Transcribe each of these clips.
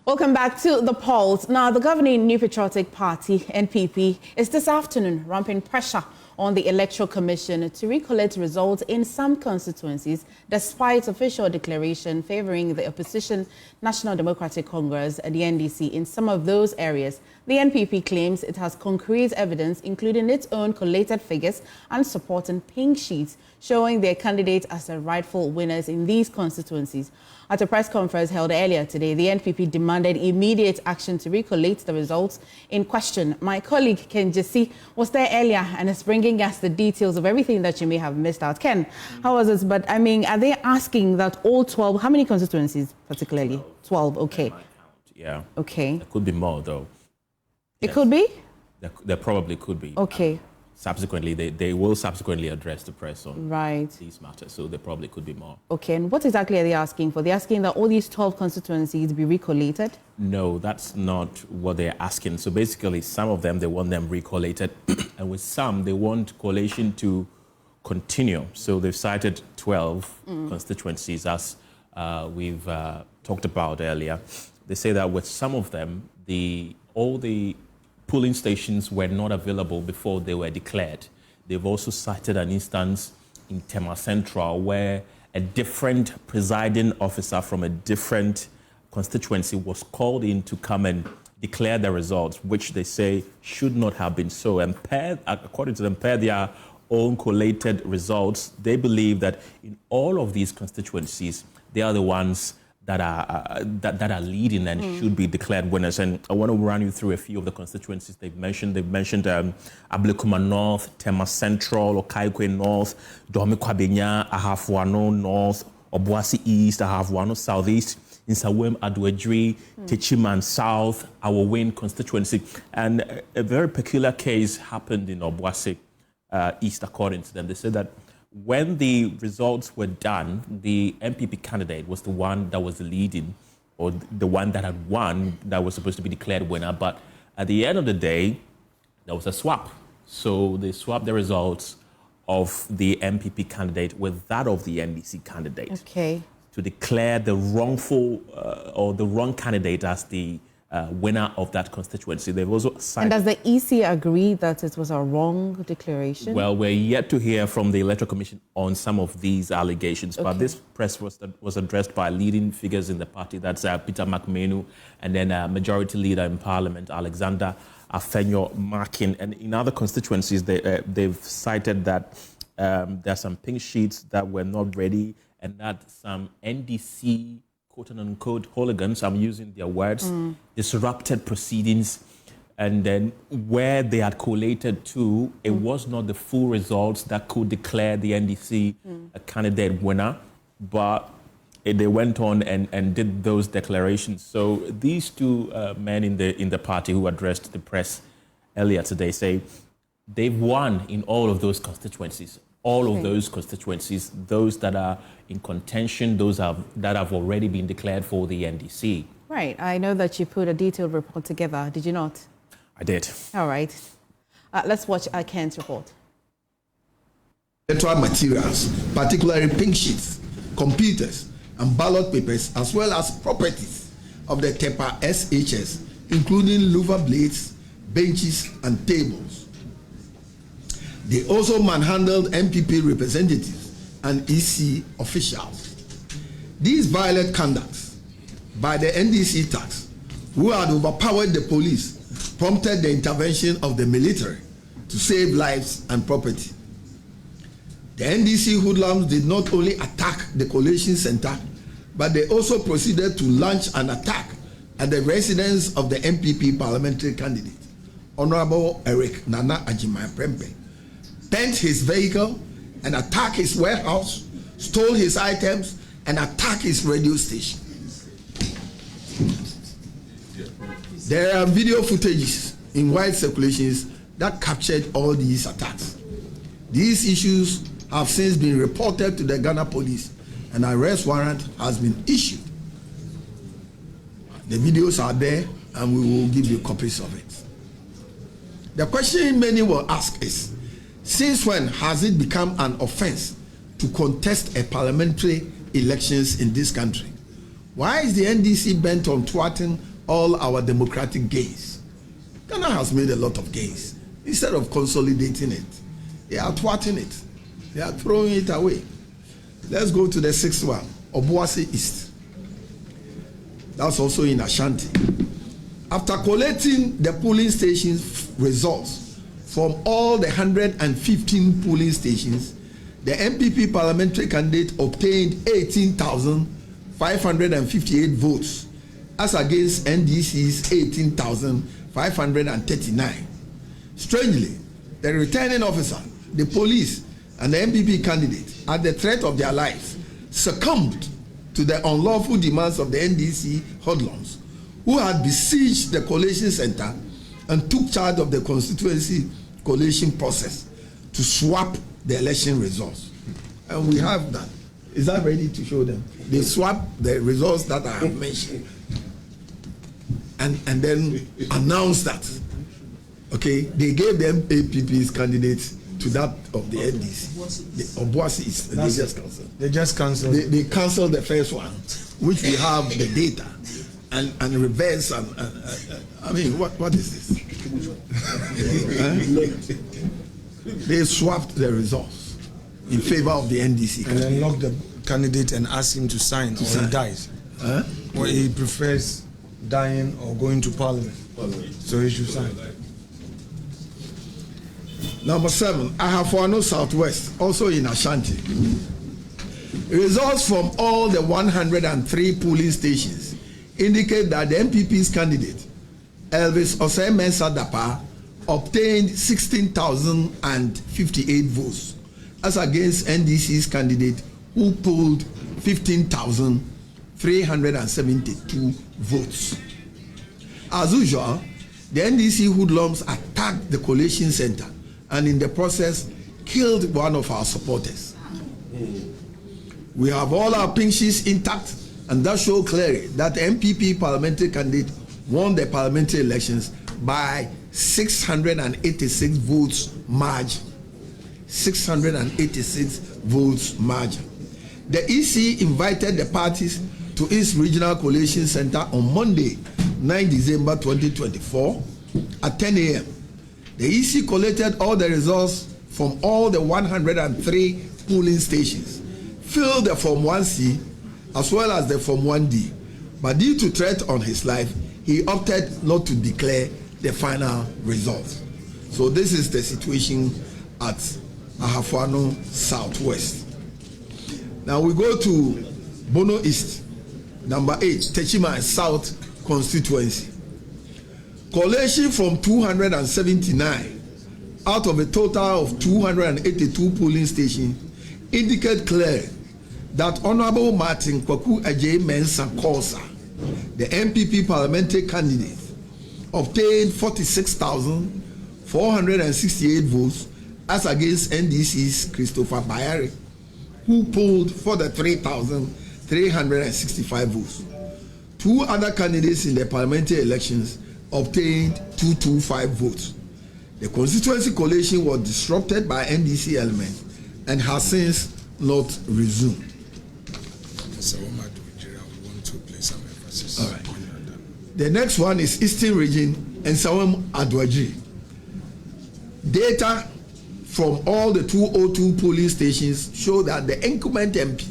Welcome back to The Pulse. Now, the governing New Patriotic Party, NPP, is this afternoon ramping pressure on the Electoral Commission to recollect results in some constituencies, despite official declaration favouring the opposition National Democratic Congress, the NDC, in some of those areas. The NPP claims it has concrete evidence, including its own collated figures and supporting pink sheets, showing their candidates as the rightful winners in these constituencies. At a press conference held earlier today, the NPP demanded immediate action to recollect the results in question. My colleague Ken Jesse was there earlier and is bringing us the details of everything that you may have missed out. Ken, how was this? But I mean, are they asking that all 12, how many constituencies particularly? 12, okay. Yeah. Okay. There could be more, though. It could be? There probably could be. Okay. Subsequently, they will subsequently address the press on these matters, so there probably could be more. Okay, and what exactly are they asking for? They're asking that all these 12 constituencies be recollated? No, that's not what they're asking. So basically, some of them, they want them recollated, and with some, they want collation to continue. So they've cited 12 constituencies, as we've talked about earlier. They say that with some of them, all the polling stations were not available before they were declared. They've also cited an instance in Tema Central where a different presiding officer from a different constituency was called in to come and declare the results, which they say should not have been so. And according to them, per their own collated results, they believe that in all of these constituencies, they are the ones that are leading and should be declared winners. And I want to run you through a few of the constituencies they've mentioned. They've mentioned Ablekuma North, Tema Central, Okaikwe North, Dome Kwabenya, Ahafuano North, Obuasi East, Ahafuano Southeast, Insawem Adwedri, Techiman South, our Wayne constituency. And a very peculiar case happened in Obuasi East, according to them. They said that when the results were done, the MPP candidate was the one that was leading, or the one that had won, that was supposed to be declared winner. But at the end of the day, there was a swap. So they swapped the results of the MPP candidate with that of the NDC candidate. Okay. To declare the wrongful or the wrong candidate as the winner of that constituency. They've also cited. And does the EC agree that it was a wrong declaration? Well, we're yet to hear from the Electoral Commission on some of these allegations, but this press was addressed by leading figures in the party. That's Peter McMenu, and then Majority Leader in Parliament, Alexander Afenyo-Markin. And in other constituencies, they've cited that there are some pink sheets that were not ready, and that some NDC quote-unquote hooligans, I'm using their words, disrupted proceedings, and then where they had collated to, it was not the full results that could declare the NDC a candidate winner, but they went on and did those declarations. So these two men in the party who addressed the press earlier today say they've won in all of those constituencies. All of those constituencies, those that are in contention, those that have already been declared for the NDC. Right. I know that you put a detailed report together. Did you not? I did. All right. Let's watch Ken's report. Electoral materials, particularly pink sheets, computers, and ballot papers, as well as properties of the TEPA SHS, including louver blades, benches, and tables. They also manhandled MPP representatives and EC officials. These violent conducts by the NDC tax, who had overpowered the police, prompted the intervention of the military to save lives and property. The NDC hoodlums did not only attack the collation center, but they also proceeded to launch an attack at the residence of the MPP parliamentary candidate, Honorable Eric Nana Agyeman-Prempeh, bent his vehicle and attacked his warehouse, stole his items, and attacked his radio station. There are video footages in wide circulations that captured all these attacks. These issues have since been reported to the Ghana police, and an arrest warrant has been issued. The videos are there, and we will give you copies of it. The question many will ask is, since when has it become an offense to contest a parliamentary elections in this country? Why is the NDC bent on thwarting all our democratic gains? Ghana has made a lot of gains. Instead of consolidating it, they are thwarting it. They are throwing it away. Let's go to the sixth one, Obuasi East. That's also in Ashanti. After collating the polling stations results from all the 115 polling stations, the MPP parliamentary candidate obtained 18,558 votes, as against NDC's 18,539. Strangely, the returning officer, the police, and the MPP candidate, at the threat of their lives, succumbed to the unlawful demands of the NDC hoodlums, who had besieged the collation center and took charge of the constituency collation process to swap the election results. And we have that. Is that ready to show them? They swapped the results that I have mentioned and then announced that. Okay, they gave them APP's candidates to that of the NDC. The Obuasi is they just cancelled. They just cancelled. They cancelled the first one, which we have the data and reverse and I mean what is this? They swapped the results in favor of the NDC and then locked the candidate and asked him to sign or he dies. Or he prefers dying or going to parliament. So he should sign. Number 7, Ahafo Southwest, also in Ashanti. Results from all the 103 polling stations indicate that the MPP's candidate, Elvis Osei-Mensah Dapa, obtained 16,058 votes, as against NDC's candidate, who polled 15,372 votes. As usual, the NDC hoodlums attacked the collation center and in the process killed one of our supporters. We have all our pink sheets intact, and that shows clearly that the MPP parliamentary candidate won the parliamentary elections by 686 votes margin. 686 votes margin. The EC invited the parties to its regional collation center on Monday, 9 December 2024 at 10 a.m. The EC collated all the results from all the 103 polling stations, filled the Form 1C as well as the Form 1D, but due to threat on his life, he opted not to declare the final results. So this is the situation at Ahafo Southwest. Now we go to Bono East, number 8, Techima South constituency. Collation from 279 out of a total of 282 polling stations indicate clearly that Honorable Martin Kwaku Agyei-Mensah Kosa, the MPP parliamentary candidate, obtained 46,468 votes, as against NDC's Christopher Bayari, who polled for the 3,365 votes. Two other candidates in the parliamentary elections obtained 225 votes. The constituency collation was disrupted by NDC elements and has since not resumed. So we want to place some emphasis. All right. The next one is Eastern Region and Sawam Adwaji. Data from all the 202 polling stations show that the incumbent MP,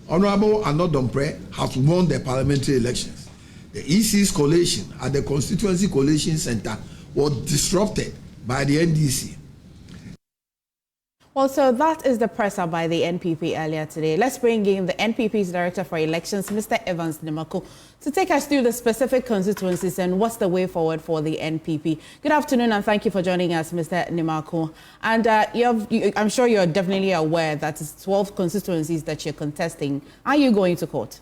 Honorable Anodompre, has won the parliamentary elections. The EC's collation at the Constituency Collation Center was disrupted by the NDC. Well, so that is the presser by the NPP earlier today. Let's bring in the NPP's Director for Elections, Mr. Evans Nimako, to take us through the specific constituencies and what's the way forward for the NPP. Good afternoon, and thank you for joining us, Mr. Nimako. And I'm sure you're definitely aware that it's 12 constituencies that you're contesting. Are you going to court?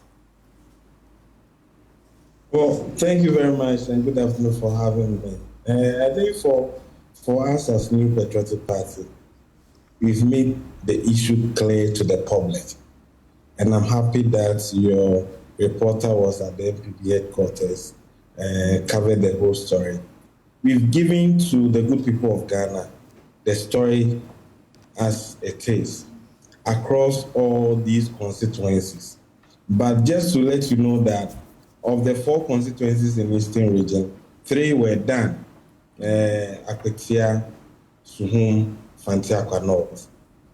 Well, thank you very much, and good afternoon for having me. I think for us as New Patriotic Party, we've made the issue clear to the public. And I'm happy that your reporter was at the NPP headquarters, covered the whole story. We've given to the good people of Ghana the story as it is across all these constituencies. But just to let you know that of the 4 constituencies in Eastern Region, 3 were done. Akwetia, Suhum, Fantiakwa North.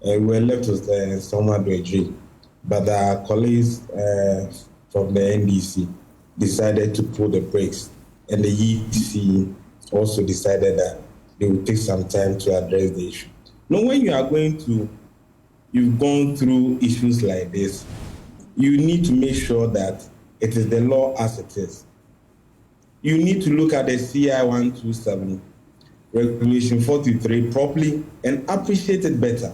We were left with Weija-Gbawe. But our colleagues from the NDC decided to pull the brakes. And the EC also decided that they would take some time to address the issue. Now, when you've gone through issues like this, you need to make sure that it is the law as it is. You need to look at the CI 127, Regulation 43 properly and appreciate it better.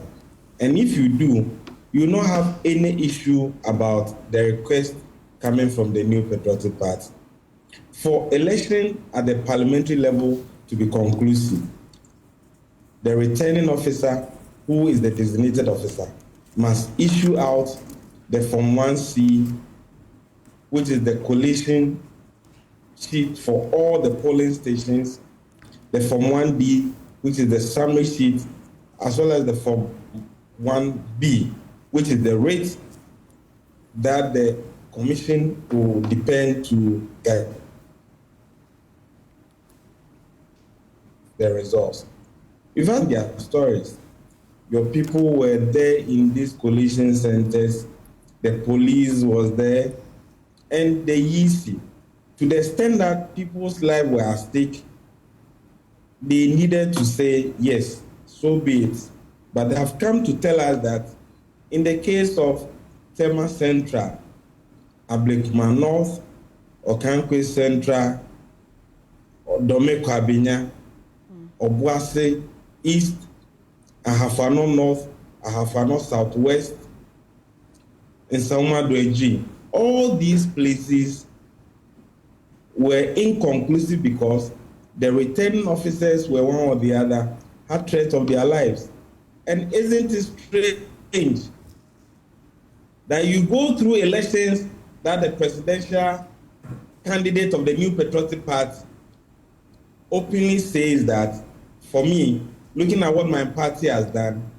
And if you do, you will not have any issue about the request coming from the New Patriotic Party. For election at the parliamentary level to be conclusive, the returning officer, who is the designated officer, must issue out the Form 1C, which is the collation sheet for all the polling stations, the Form 1D, which is the summary sheet, as well as the Form 1B, which is the rate that the commission will depend to get the results. You've had their stories. Your people were there in these collation centers, the police was there, and the EC. To the extent that people's lives were at stake, they needed to say, yes, so be it. But they have come to tell us that in the case of Tema Central, Ablekuma North, Okankwe Central, Dome-Kwabenya, Obuase East, Ahafano North, Ahafano Southwest, and Weija-Gbawe, all these places were inconclusive because the returning officers were one or the other, had threats of their lives. And isn't it strange that you go through elections that the presidential candidate of the New Patriotic Party openly says that, for me, looking at what my party has done,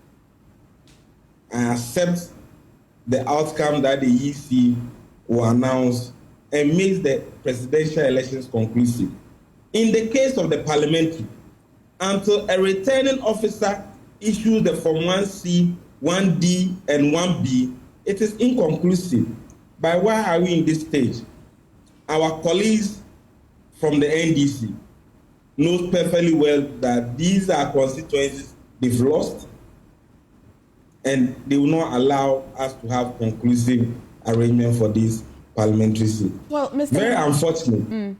I accept the outcome that the EC will announce and makes the presidential elections conclusive. In the case of the parliamentary, until a returning officer issues the Form 1C, 1D, and 1B, it is inconclusive. But why are we in this stage? Our colleagues from the NDC know perfectly well that these are constituencies they've lost, and they will not allow us to have conclusive arrangement for this parliamentary seat. Well, Mr. Very unfortunate.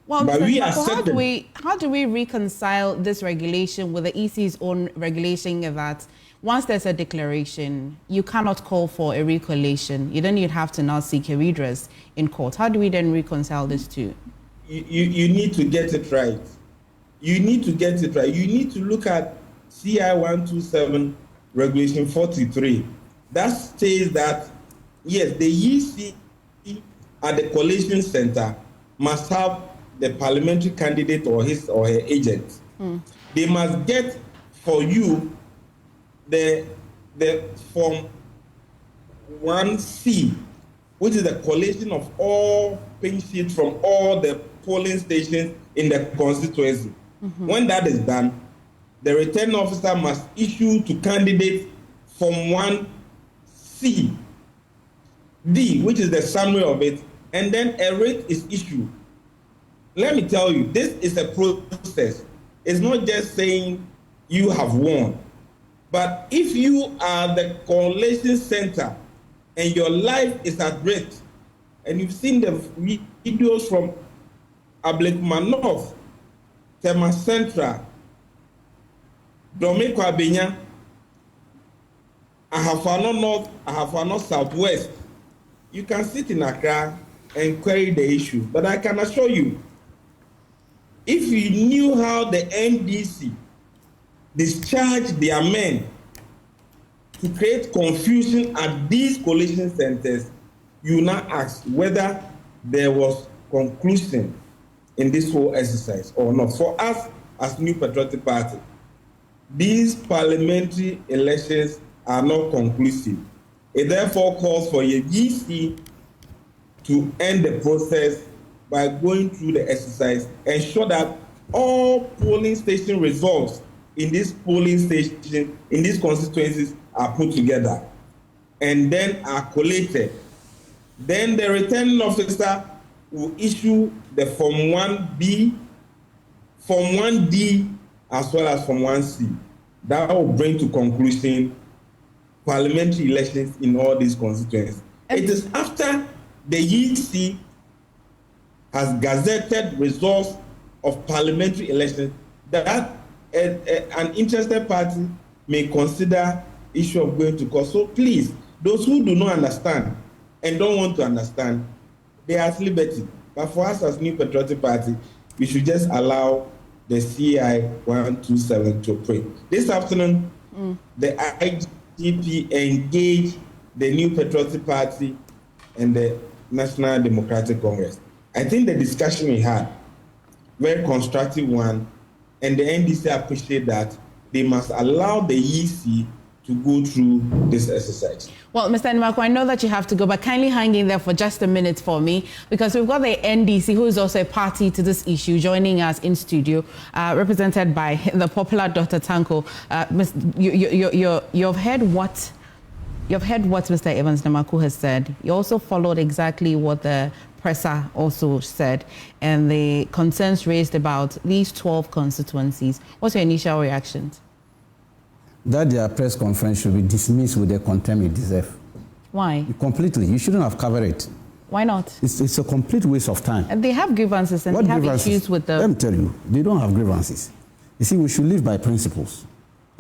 Well, But Mr. we Tanko, how do we reconcile this regulation with the EC's own regulation that once there's a declaration, you cannot call for a re-collation? Then you'd have to now seek a redress in court. How do we then reconcile this two? You need to get it right. You need to get it right. You need to look at CI 127 Regulation 43. That says that, yes, the EC at the collation center must have the parliamentary candidate or his or her agent. They must get for you the Form 1C, which is the collation of all pink sheets from all the polling stations in the constituency. When that is done, the returning officer must issue to candidate Form 1C, D, which is the summary of it, and then a rate is issued. Let me tell you, this is a process. It's not just saying you have won. But if you are the collation center and your life is at risk, and you've seen the videos from Ablekuma North, Tema Central, Dome-Kwabenya, Ahafano North, Ahafano Southwest, you can sit in Accra and query the issue. But I can assure you, if you knew how the NDC discharged their men to create confusion at these collation centers, you will now ask whether there was conclusion in this whole exercise or not. For us as New Patriotic Party, these parliamentary elections are not conclusive. It therefore calls for a GC to end the process by going through the exercise, ensure that all polling station results in this polling station, in these constituencies, are put together and then are collated. Then the returning officer will issue the Form 1B, Form 1D, as well as Form 1C. That will bring to conclusion parliamentary elections in all these constituencies. It is after the EC has gazetted results of parliamentary elections that an interested party may consider issue of going to court. So please, those who do not understand and don't want to understand, they are at liberty. But for us as New Patriotic Party, we should just allow the CI 127 to operate. This afternoon, the IGP engaged the New Patriotic Party and the National Democratic Congress. I think the discussion we had, very constructive one, and the NDC appreciate that they must allow the EC to go through this exercise. Well, Mr. Nwaku, I know that you have to go, but kindly hang in there for just a minute for me, because we've got the NDC, who is also a party to this issue, joining us in studio, represented by the popular Dr. Tanko. You've heard what Mr. Evans Namaku has said. You also followed exactly what the presser also said, and the concerns raised about these 12 constituencies. What's your initial reaction? That their press conference should be dismissed with the contempt it deserves. Why? Completely. You shouldn't have covered it. Why not? It's a complete waste of time. And they have grievances, and What they have grievances? issues with the... Let me tell you, they don't have grievances. You see, we should live by principles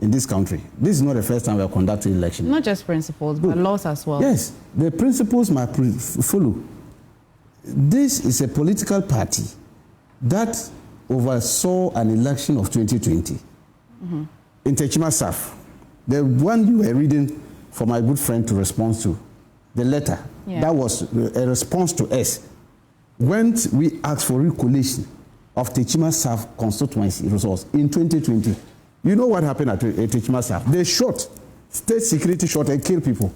in this country. This is not the first time we are conducting elections. Not just principles, but laws as well. Yes, the principles must follow. This is a political party that oversaw an election of 2020 in Techima South. The one you were reading for my good friend to respond to, the letter, that was a response to us. When we asked for re-collation of Techima South constituency results in 2020, you know what happened at Techima South? They shot, state security shot and killed people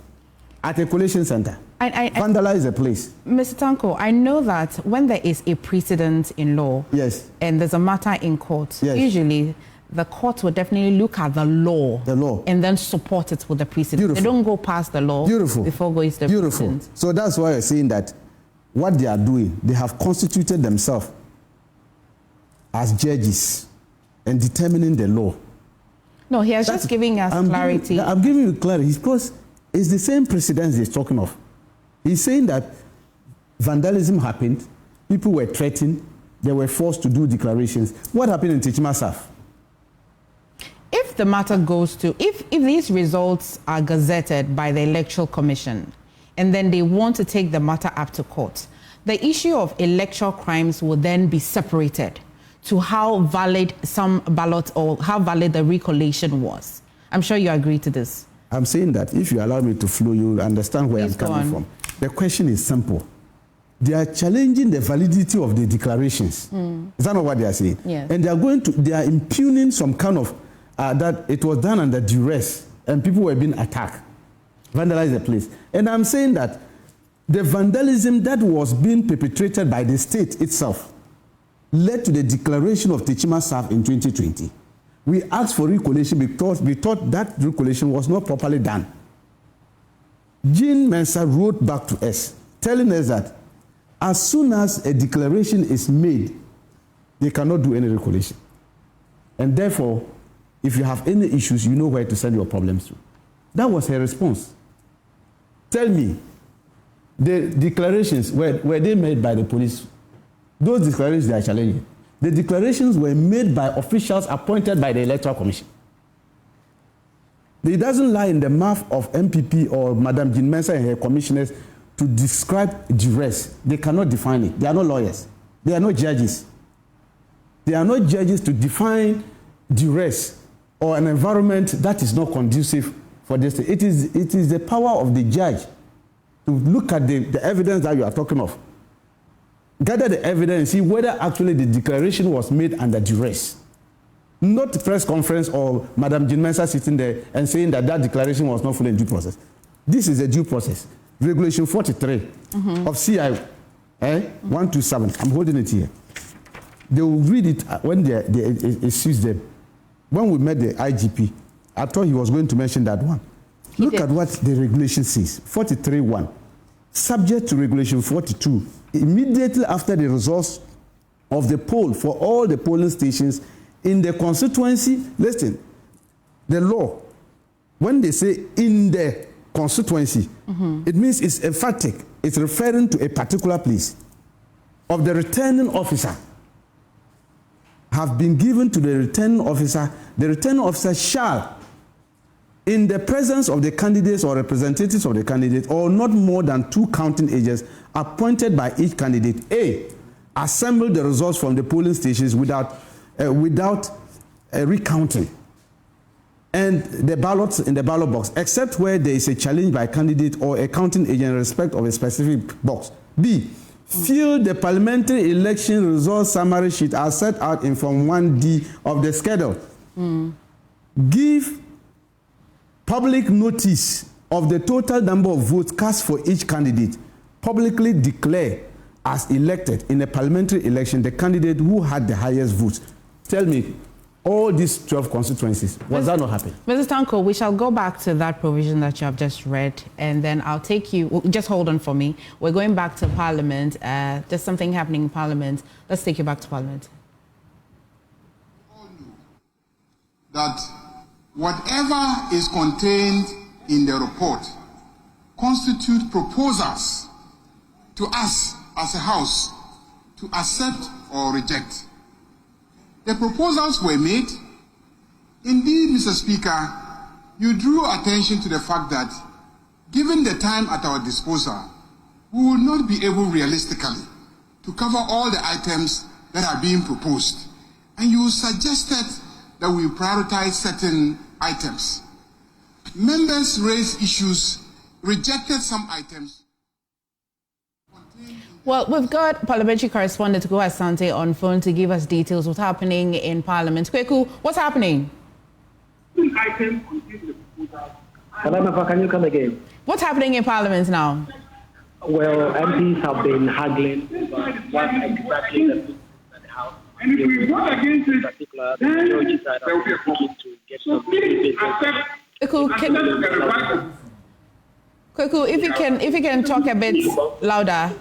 at a collation center. Vandalize the place. Mr. Tanko, I know that when there is a precedent in law, and there's a matter in court, usually the court will definitely look at the law, and then support it with the precedent. Beautiful. They don't go past the law before going to the precedent. So that's why I'm saying that what they are doing, they have constituted themselves as judges and determining the law. No, he is just giving us clarity. I'm giving you clarity because it's the same precedents he's talking of. He's saying that vandalism happened, people were threatened, they were forced to do declarations. What happened in Techima South? If the matter goes to, if these results are gazetted by the Electoral Commission, and then they want to take the matter up to court, the issue of electoral crimes will then be separated to how valid some ballots or how valid the re-collation was. I'm sure you agree to this. I'm saying that if you allow me to flow, you'll understand where I'm coming from. The question is simple. They are challenging the validity of the declarations. Is that not what they are saying? Yes. And they are impugning some kind of, that it was done under duress and people were being attacked, vandalized the place. And I'm saying that the vandalism that was being perpetrated by the state itself led to the declaration of Techima South in 2020. We asked for re-collation because we thought that re-collation was not properly done. Jean Mensah wrote back to us, telling us that as soon as a declaration is made, they cannot do any re-collation. And therefore, if you have any issues, you know where to send your problems to. That was her response. Tell me, the declarations, were they made by the police? Those declarations they are challenging. The declarations were made by officials appointed by the Electoral Commission. It doesn't lie in the mouth of MPP or Madam Jean Mensah and her commissioners to describe duress. They cannot define it. They are not lawyers. They are not judges. They are not judges to define duress or an environment that is not conducive for this. It is the power of the judge to look at the evidence that you are talking of. Gather the evidence and see whether actually the declaration was made under duress. Not the press conference or Madam Jean Mensah sitting there and saying that that declaration was not fully in due process. This is a due process. Regulation 43 of CI 127. I'm holding it here. They will read it when it suits them. When we met the IGP, I thought he was going to mention that one. Look at what the regulation says. 43.1. Subject to regulation 42, immediately after the results of the poll for all the polling stations in the constituency, listen, the law, when they say in the constituency, it means it's emphatic. It's referring to a particular place. Of the returning officer have been given to the returning officer shall, in the presence of the candidates or representatives of the candidate, or not more than 2 counting agents appointed by each candidate, A, assemble the results from the polling stations without recounting, and the ballots in the ballot box, except where there is a challenge by a candidate or a counting agent in respect of a specific box. B, fill the parliamentary election results summary sheet as set out in Form 1D of the schedule. Give public notice of the total number of votes cast for each candidate. Publicly declare as elected in a parliamentary election the candidate who had the highest votes. Tell me, all these 12 constituencies, was that not happening? Mrs. Tanko, we shall go back to that provision that you have just read, and then I'll take you, just hold on for me. We're going back to Parliament. There's something happening in Parliament. Let's take you back to Parliament. All know that whatever is contained in the report constitute proposals to us as a House to accept or reject. The proposals were made. Indeed, Mr. Speaker, you drew attention to the fact that given the time at our disposal, we will not be able realistically to cover all the items that are being proposed. And you suggested that we prioritize certain items. Members raised issues, rejected some items. Well, we've got parliamentary correspondent Go Asante on phone to give us details what's happening in Parliament. Kweku, what's happening? Can you come again? What's happening in Parliament now? Well, MPs have been haggling over what exactly the business at the House. And if we vote against it, in particular, the majority side are looking to get some Kweku, if you can talk a bit louder.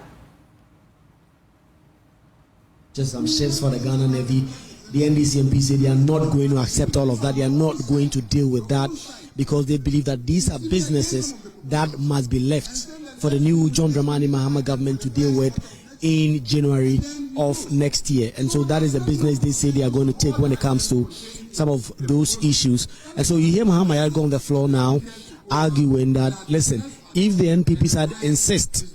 Just some shares for the Ghana Navy. The NDC MP said they are not going to accept all of that. They are not going to deal with that because they believe that these are businesses that must be left for the new John Dramani Mahama government to deal with in January of next year. And so that is the business they say they are going to take when it comes to some of those issues. And so you hear Mahama Yard go on the floor now arguing that, listen, if the NPP side insist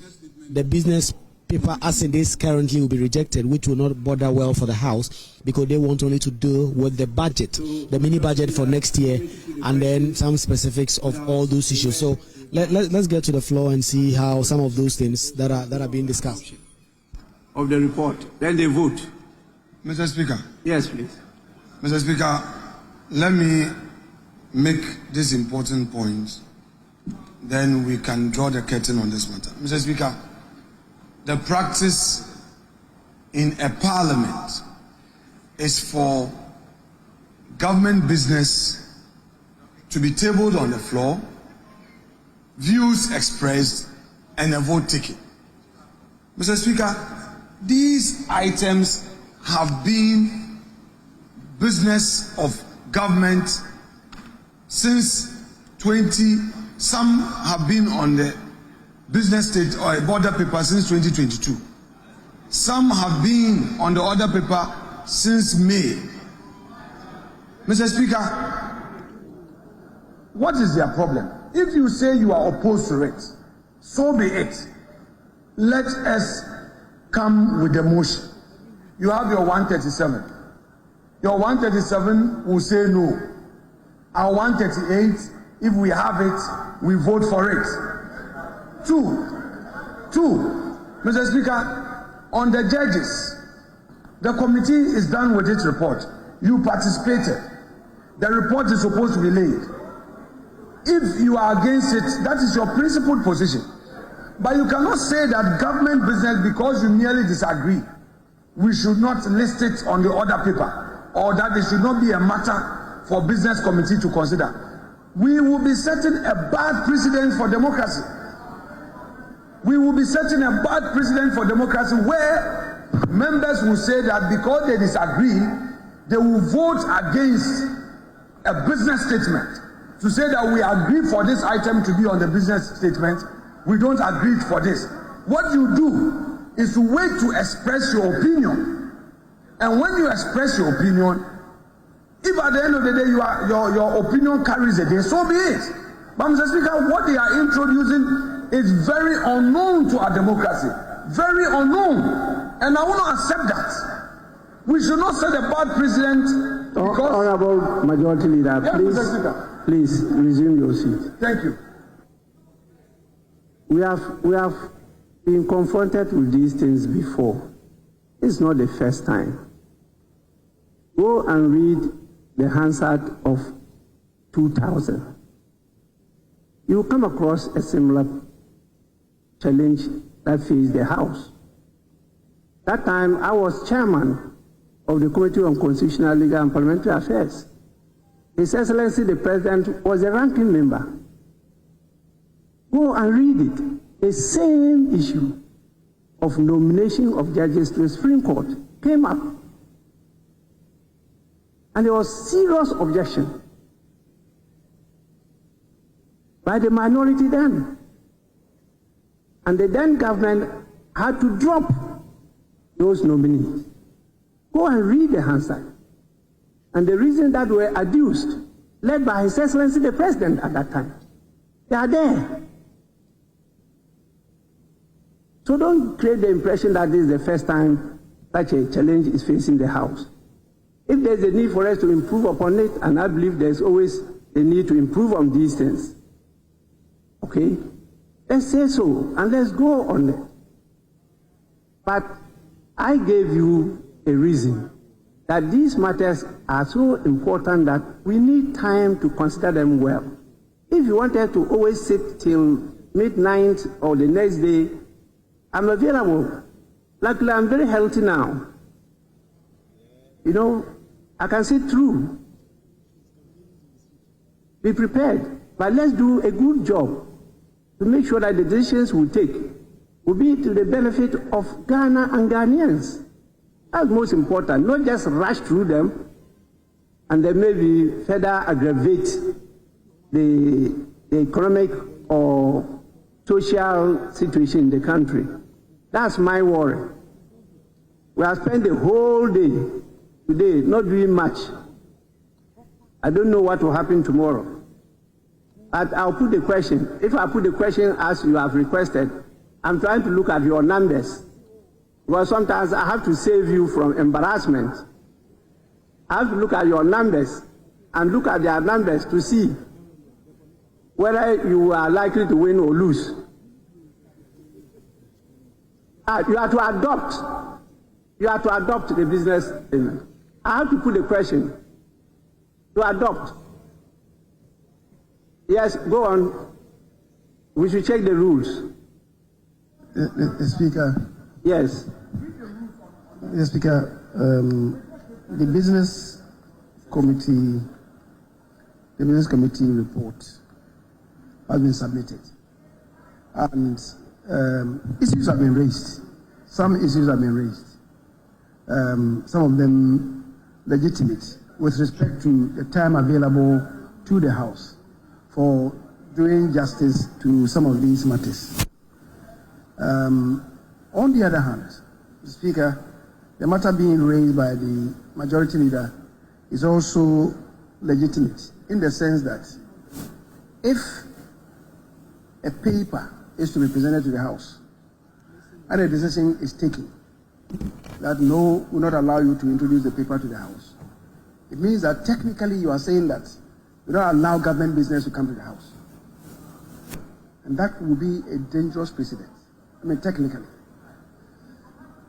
the business paper as it is currently will be rejected, which will not bother well for the House because they want only to deal with the budget, the mini budget for next year, and then some specifics of all those issues. So let's get to the floor and see how some of those things that are being discussed. Of the report, then they vote. Mr. Speaker. Yes, please. Mr. Speaker, let me make this important point. Then we can draw the curtain on this matter. Mr. Speaker, the practice in a parliament is for government business to be tabled on the floor, views expressed, and a vote taken. Mr. Speaker, these items have been business of government since some have been on the business state or a border paper since 2022. Some have been on the order paper since May. Mr. Speaker, what is their problem? If you say you are opposed to it, so be it. Let us come with the motion. You have your 137. Your 137 will say no. Our 138, if we have it, we vote for it. Two, Mr. Speaker, on the judges, the committee is done with its report. You participated. The report is supposed to be laid. If you are against it, that is your principled position. But you cannot say that government business, because you merely disagree, we should not list it on the order paper, or that it should not be a matter for business committee to consider. We will be setting a bad precedent for democracy. We will be setting a bad precedent for democracy where members will say that because they disagree, they will vote against a business statement to say that we agree for this item to be on the business statement. We don't agree for this. What you do is to wait to express your opinion. And when you express your opinion, if at the end of the day your opinion carries the day, so be it. But Mr. Speaker, what they are introducing is very unknown to our democracy. Very unknown. And I want to accept that. We should not set a bad precedent. Honorable Majority Leader, yes, please resume your seat. Thank you. We have been confronted with these things before. It's not the first time. Go and read the Hansard of 2000. You will come across a similar challenge that faced the House. That time, I was chairman of the Committee on Constitutional, Legal and Parliamentary Affairs. His Excellency the President was a ranking member. Go and read it. The same issue of nomination of judges to the Supreme Court came up. And there was serious objection by the minority then. And the then government had to drop those nominees. Go and read the Hansard. And the reasons that were adduced, led by His Excellency the President at that time, they are there. So don't create the impression that this is the first time such a challenge is facing the House. If there's a need for us to improve upon it, and I believe there's always a need to improve on these things, okay, let's say so, and let's go on it. But I gave you a reason that these matters are so important that we need time to consider them well. If you wanted to always sit till midnight or the next day, I'm available. Luckily, I'm very healthy now. You know, I can sit through. Be prepared. But let's do a good job to make sure that the decisions we take will be to the benefit of Ghana and Ghanaians. That's most important. Not just rush through them and then maybe further aggravate the economic or social situation in the country. That's my worry. We have spent the whole day today not doing much. I don't know what will happen tomorrow. But I'll put the question. If I put the question as you have requested, I'm trying to look at your numbers. Because sometimes I have to save you from embarrassment. I have to look at your numbers and look at their numbers to see whether you are likely to win or lose. You have to adopt the business statement. I have to put a question. To adopt. Yes, go on. We should check the rules. The Speaker. Yes. The Speaker, the business committee report has been submitted, and issues have been raised. Some issues have been raised. Some of them legitimate with respect to the time available to the House for doing justice to some of these matters. On the other hand, Mr. Speaker, the matter being raised by the Majority Leader is also legitimate in the sense that if a paper is to be presented to the House and a decision is taken that no, will not allow you to introduce the paper to the House, it means that technically you are saying that you don't allow government business to come to the House. And that will be a dangerous precedent. I mean, technically.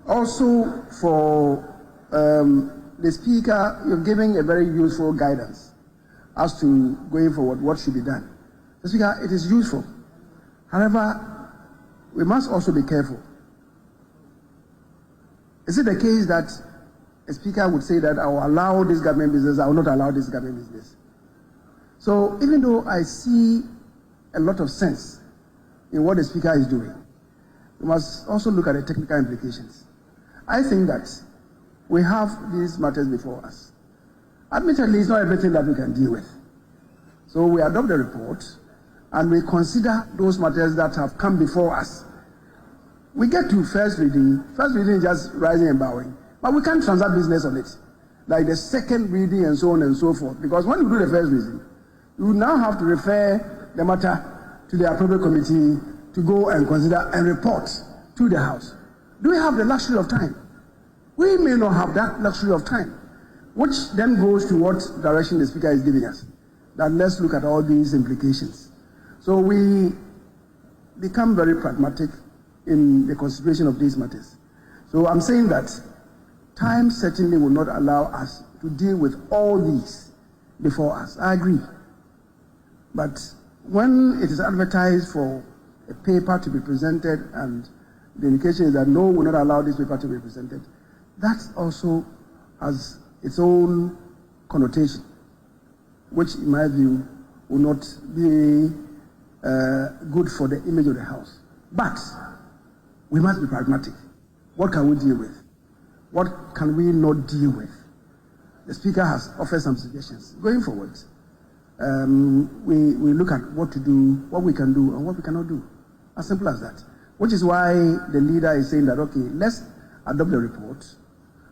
Also, for the Speaker, you're giving a very useful guidance as to going forward what should be done. The Speaker, it is useful. However, we must also be careful. Is it the case that a speaker would say that I will allow this government business, I will not allow this government business? So even though I see a lot of sense in what the speaker is doing, we must also look at the technical implications. I think that we have these matters before us. Admittedly, it's not everything that we can deal with. So we adopt the report and we consider those matters that have come before us. We get to first reading is just rising and bowing, but we can't transact business on it. Like the second reading and so on and so forth. Because when you do the first reading, you now have to refer the matter to the appropriate committee to go and consider and report to the House. Do we have the luxury of time? We may not have that luxury of time, which then goes to what direction the Speaker is giving us. That let's look at all these implications. So we become very pragmatic in the consideration of these matters. So I'm saying that time certainly will not allow us to deal with all these before us. I agree. But when it is advertised for a paper to be presented and the indication is that no, we will not allow this paper to be presented, that also has its own connotation, which in my view will not be good for the image of the House. But we must be pragmatic. What can we deal with? What can we not deal with? The Speaker has offered some suggestions. Going forward, we look at what to do, what we can do, and what we cannot do. As simple as that. Which is why the leader is saying that, okay, let's adopt the report.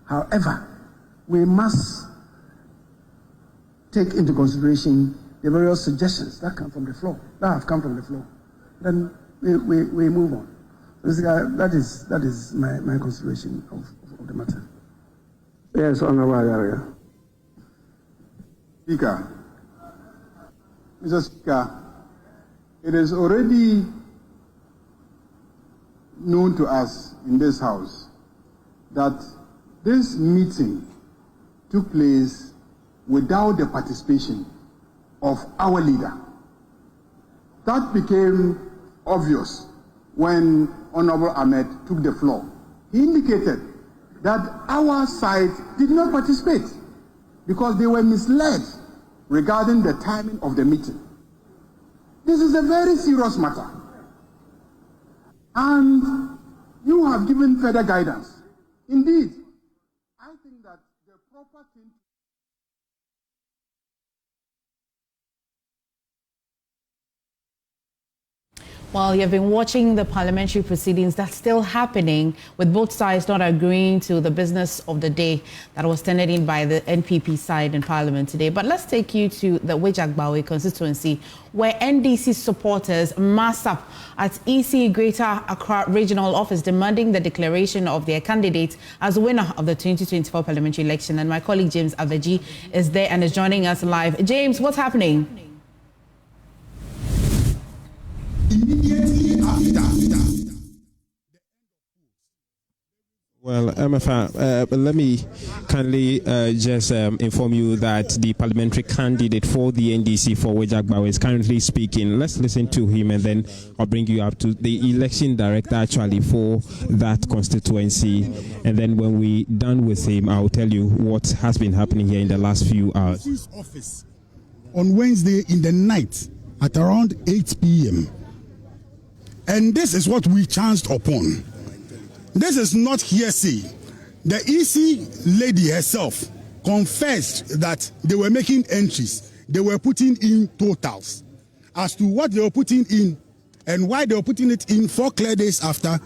However, we must take into consideration the various suggestions that come from the floor, that have come from the floor. Then we move on. That is my consideration of the matter. Yes, Honorable Area. Speaker, Mr. Speaker, it is already known to us in this House that this meeting took place without the participation of our leader. That became obvious when Honorable Ahmed took the floor. He indicated that our side did not participate because they were misled regarding the timing of the meeting. This is a very serious matter. And you have given further guidance. Indeed, I think that the proper thing Well, you've been watching the parliamentary proceedings that's still happening, with both sides not agreeing to the business of the day that was tendered in by the NPP side in Parliament today. But let's take you to the Weija-Gbawe constituency, where NDC supporters massed up at EC Greater Accra Regional Office demanding the declaration of their candidate as winner of the 2024 parliamentary election. And my colleague James Aveji is there and is joining us live. James, what's happening? Immediately after. Well, MFA, let me kindly just inform you that the parliamentary candidate for the NDC for Weija-Gbawe is currently speaking. Let's listen to him and then I'll bring you up to the election director actually for that constituency. And then when we're done with him, I'll tell you what has been happening here in the last few hours. Office on Wednesday in the night at around 8 p.m. And this is what we chanced upon. This is not hearsay. The EC lady herself confessed that they were making entries. They were putting in totals. As to what they were putting in and why they were putting it in 4 clear days after,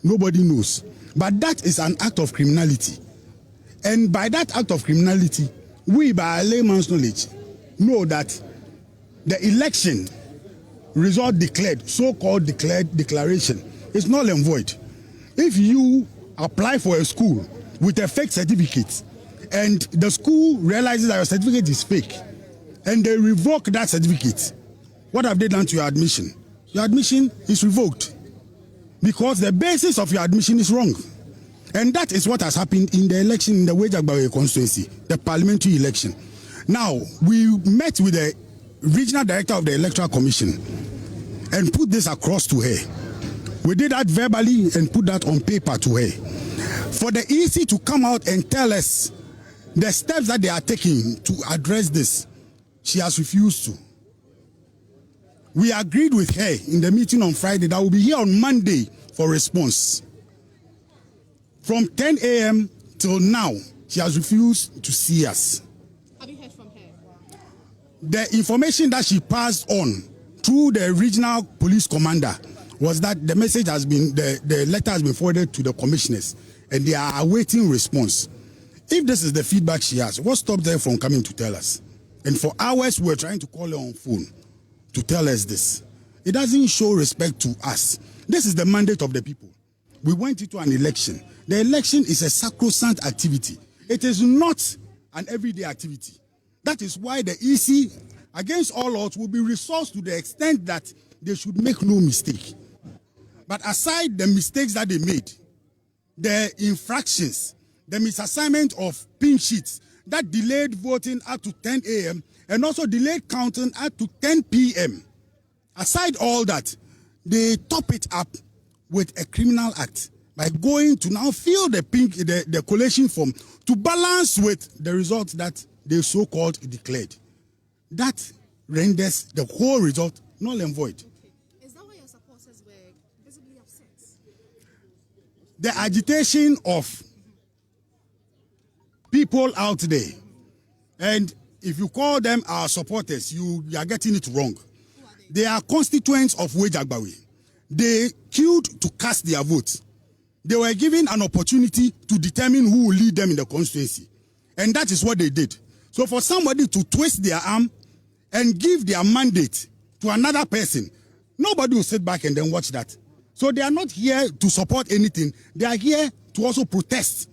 nobody knows. But that is an act of criminality. And by that act of criminality, we, by a layman's knowledge, know that the election result declared, so-called declaration, is null and void. If you apply for a school with a fake certificate and the school realizes that your certificate is fake and they revoke that certificate, what have they done to your admission? Your admission is revoked because the basis of your admission is wrong. And that is what has happened in the election in the Weija-Gbawe constituency, the parliamentary election. Now, we met with the regional director of the Electoral Commission and put this across to her. We did that verbally and put that on paper to her. For the EC to come out and tell us the steps that they are taking to address this, she has refused to. We agreed with her in the meeting on Friday that we'll be here on Monday for response. From 10 a.m. till now, she has refused to see us. Have you heard from her? The information that she passed on through the regional police commander was that the message has been, the letter has been forwarded to the commissioners and they are awaiting response. If this is the feedback she has, what stopped her from coming to tell us? And for hours, we were trying to call her on phone to tell us this. It doesn't show respect to us. This is the mandate of the people. We went into an election. The election is a sacrosanct activity. It is not an everyday activity. That is why the EC, against all odds, will be resourced to the extent that they should make no mistake. But aside the mistakes that they made, the infractions, the misassignment of pin sheets that delayed voting up to 10 a.m. and also delayed counting up to 10 p.m. Aside all that, they top it up with a criminal act by going to now fill the collation form to balance with the results that they so-called declared. That renders the whole result null and void. Is that why your supporters were visibly upset? The agitation of people out there, and if you call them our supporters, you are getting it wrong. They are constituents of Weija-Gbawe. They queued to cast their votes. They were given an opportunity to determine who will lead them in the constituency. And that is what they did. So for somebody to twist their arm and give their mandate to another person, nobody will sit back and then watch that. So they are not here to support anything. They are here to also protest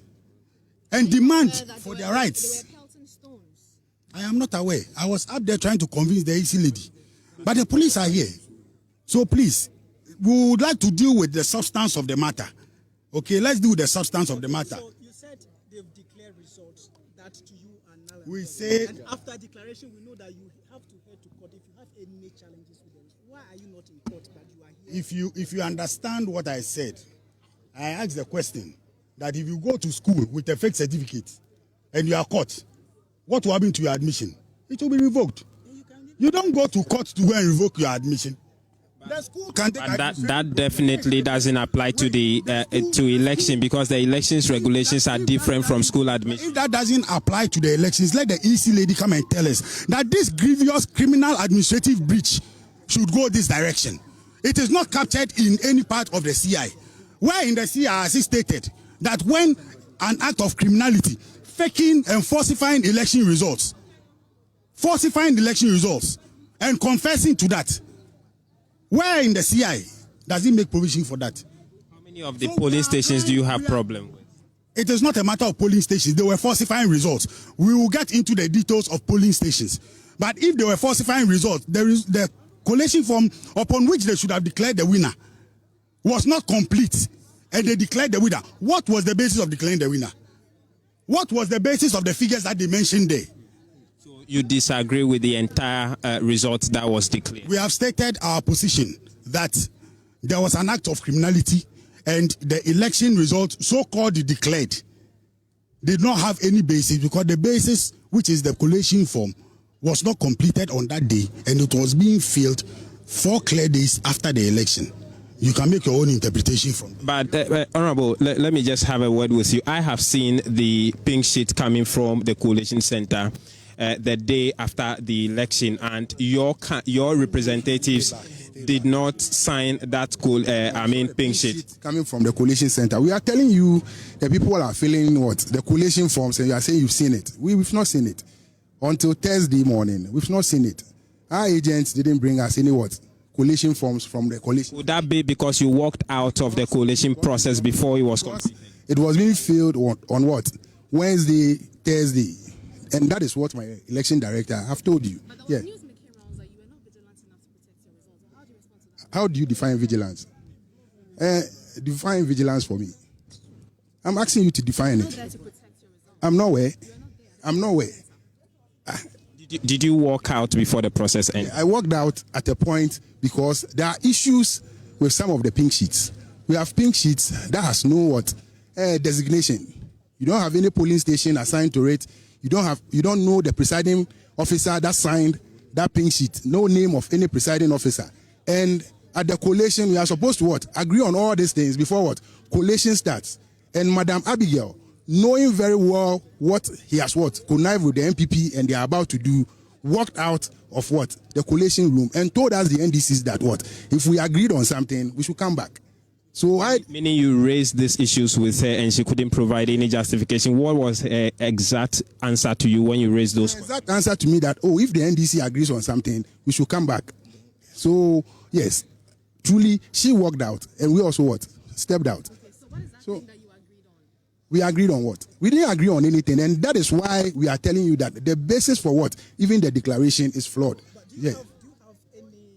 and demand for their rights. I am not aware. I was up there trying to convince the EC lady. But the police are here. So please, we would like to deal with the substance of the matter. Okay, let's deal with the substance of the matter. So you said they've declared results that to you are null and we void. say, and after declaration, we know that you have to head to court. If you have any challenges with them, why are you not in court that you are here? if you understand what I said, I asked the question that if you go to school with a fake certificate and you are caught, what will happen to your admission? It will be revoked. You don't go to court to go and revoke your admission. The school can take that definitely doesn't apply to the to election, because the elections regulations are different from school admission. If that doesn't apply to the elections, let the EC lady come and tell us that this grievous criminal administrative breach should go this direction. It is not captured in any part of the CI. Where in the CI stated that when an act of criminality, faking and falsifying election results, and confessing to that, where in the CI does it make provision for that? How many of the polling stations do you have problem with? It is not a matter of polling stations. They were falsifying results. We will get into the details of polling stations. But if they were falsifying results, there is the collation form upon which they should have declared the winner was not complete, and they declared the winner. What was the basis of declaring the winner? What was the basis of the figures that they mentioned there? So you disagree with the entire result that was declared? We have stated our position that there was an act of criminality and the election result, so-called declared, did not have any basis, because the basis, which is the collation form, was not completed on that day, and it was being filled 4 clear days after the election. You can make your own interpretation from that. But, Honorable, let me just have a word with you. I have seen the pink sheet coming from the Coalition Center the day after the election, and your representatives did not sign that pink sheet. Coming from the Coalition Center. We are telling you the people are filling what? The coalition forms, and you are saying you've seen it. We've not seen it. Until Thursday morning, we've not seen it. Our agents didn't bring us any what? Coalition forms from the coalition. Would that be because you walked out of the coalition process before it was completed? It was being filled on what? Wednesday, Thursday. And that is what my election director have told you. But there was news making rounds that you were not vigilant enough to protect your results. How do you respond to that? How do you define vigilance? Define vigilance for me. I'm asking you to define it. There to protect your results. I'm nowhere. I'm nowhere. Did you walk out before the process ended? I walked out at a point because there are issues with some of the pink sheets. We have pink sheets that has no what designation. You don't have any polling station assigned to it. You don't know the presiding officer that signed that pink sheet. No name of any presiding officer. And at the collation, we are supposed to what? Agree on all these things before what? Collation starts. And Madam Abigail, knowing very well what he has what? Connived with the MPP and they are about to do, walked out of what? The collation room and told us the NDCs that what? If we agreed on something, we should come back. So meaning you raised these issues with her and she couldn't provide any justification. What was her exact answer to you when you raised those? The exact answer to me that, if the NDC agrees on something, we should come back. So, yes, truly, she walked out and we also what? Stepped out. Okay, so what is that thing that you agreed on? We agreed on what? We didn't agree on anything, and that is why we are telling you that the basis for what? Even the declaration is flawed. Yeah. Do you have any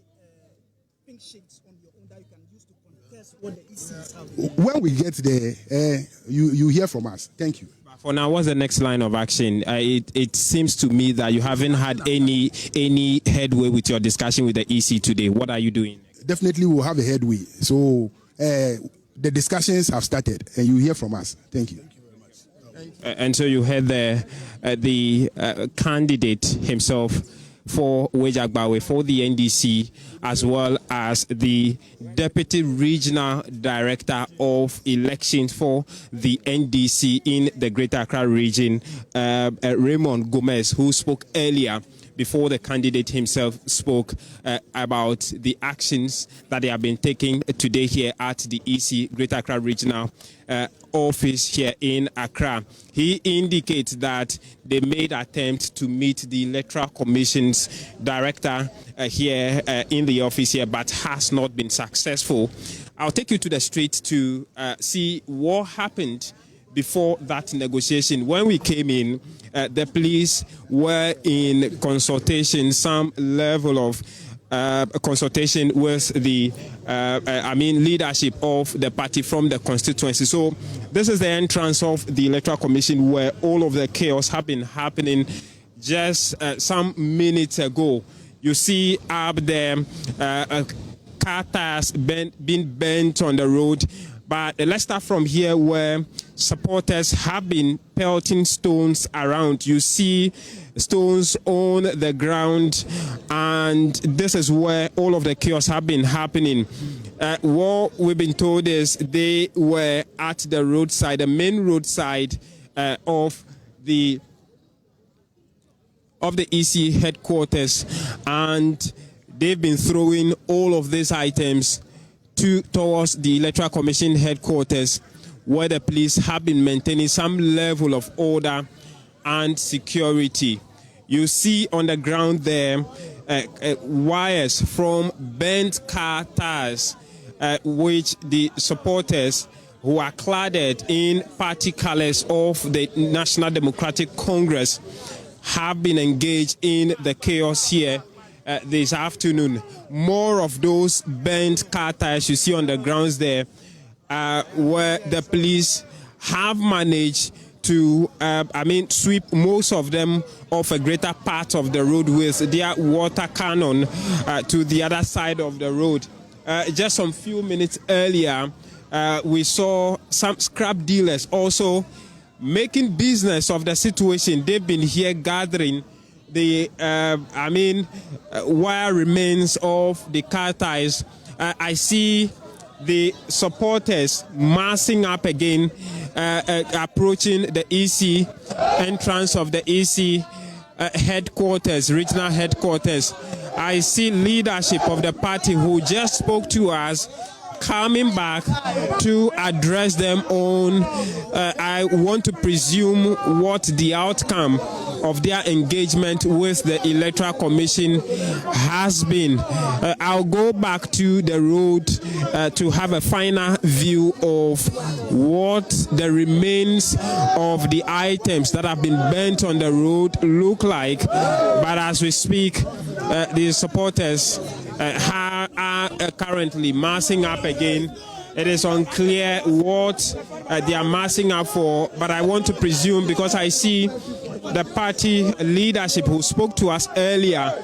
pink sheets on your own that you can use to contest what the ECs have? When we get there, you hear from us. Thank you. For now, what's the next line of action? It seems to me that you haven't had any headway with your discussion with the EC today. What are you doing? Definitely we'll have a headway. So the discussions have started and you hear from us. Thank you. And so you heard the candidate himself for Weija-Gbawe for the NDC, as well as the Deputy Regional Director of Elections for the NDC in the Greater Accra region, Raymond Gomez, who spoke earlier before the candidate himself spoke about the actions that they have been taking today here at the EC Greater Accra Regional office here in Accra. He indicates that they made attempts to meet the Electoral Commission's director here in the office here, but has not been successful. I'll take you to the street to see what happened before that negotiation. When we came in, the police were in consultation, some level of consultation with the leadership of the party from the constituency. So this is the entrance of the Electoral Commission, where all of the chaos have been happening just some minutes ago. You see up there car tires being bent on the road. But let's start from here, where supporters have been pelting stones around. You see stones on the ground, and this is where all of the chaos have been happening. What we've been told is they were at the roadside, the main roadside of the EC headquarters, and they've been throwing all of these items towards the Electoral Commission headquarters, where the police have been maintaining some level of order and security. You see on the ground there wires from bent car tires, which the supporters who are cladded in party colors of the National Democratic Congress have been engaged in the chaos here this afternoon. More of those bent car tires you see on the grounds there, where the police have managed to sweep most of them off a greater part of the road with their water cannon to the other side of the road. Just some few minutes earlier, we saw some scrap dealers also making business of the situation. They've been here gathering the wire remains of the car tires. I see the supporters massing up again, approaching the EC entrance of the EC headquarters, regional headquarters. I see leadership of the party who just spoke to us coming back to address them on, I want to presume, what the outcome of their engagement with the Electoral Commission has been. I'll go back to the road to have a final view of what the remains of the items that have been burnt on the road look like. But as we speak, the supporters are currently massing up again. It is unclear what they are massing up for, but I want to presume, because I see the party leadership who spoke to us earlier,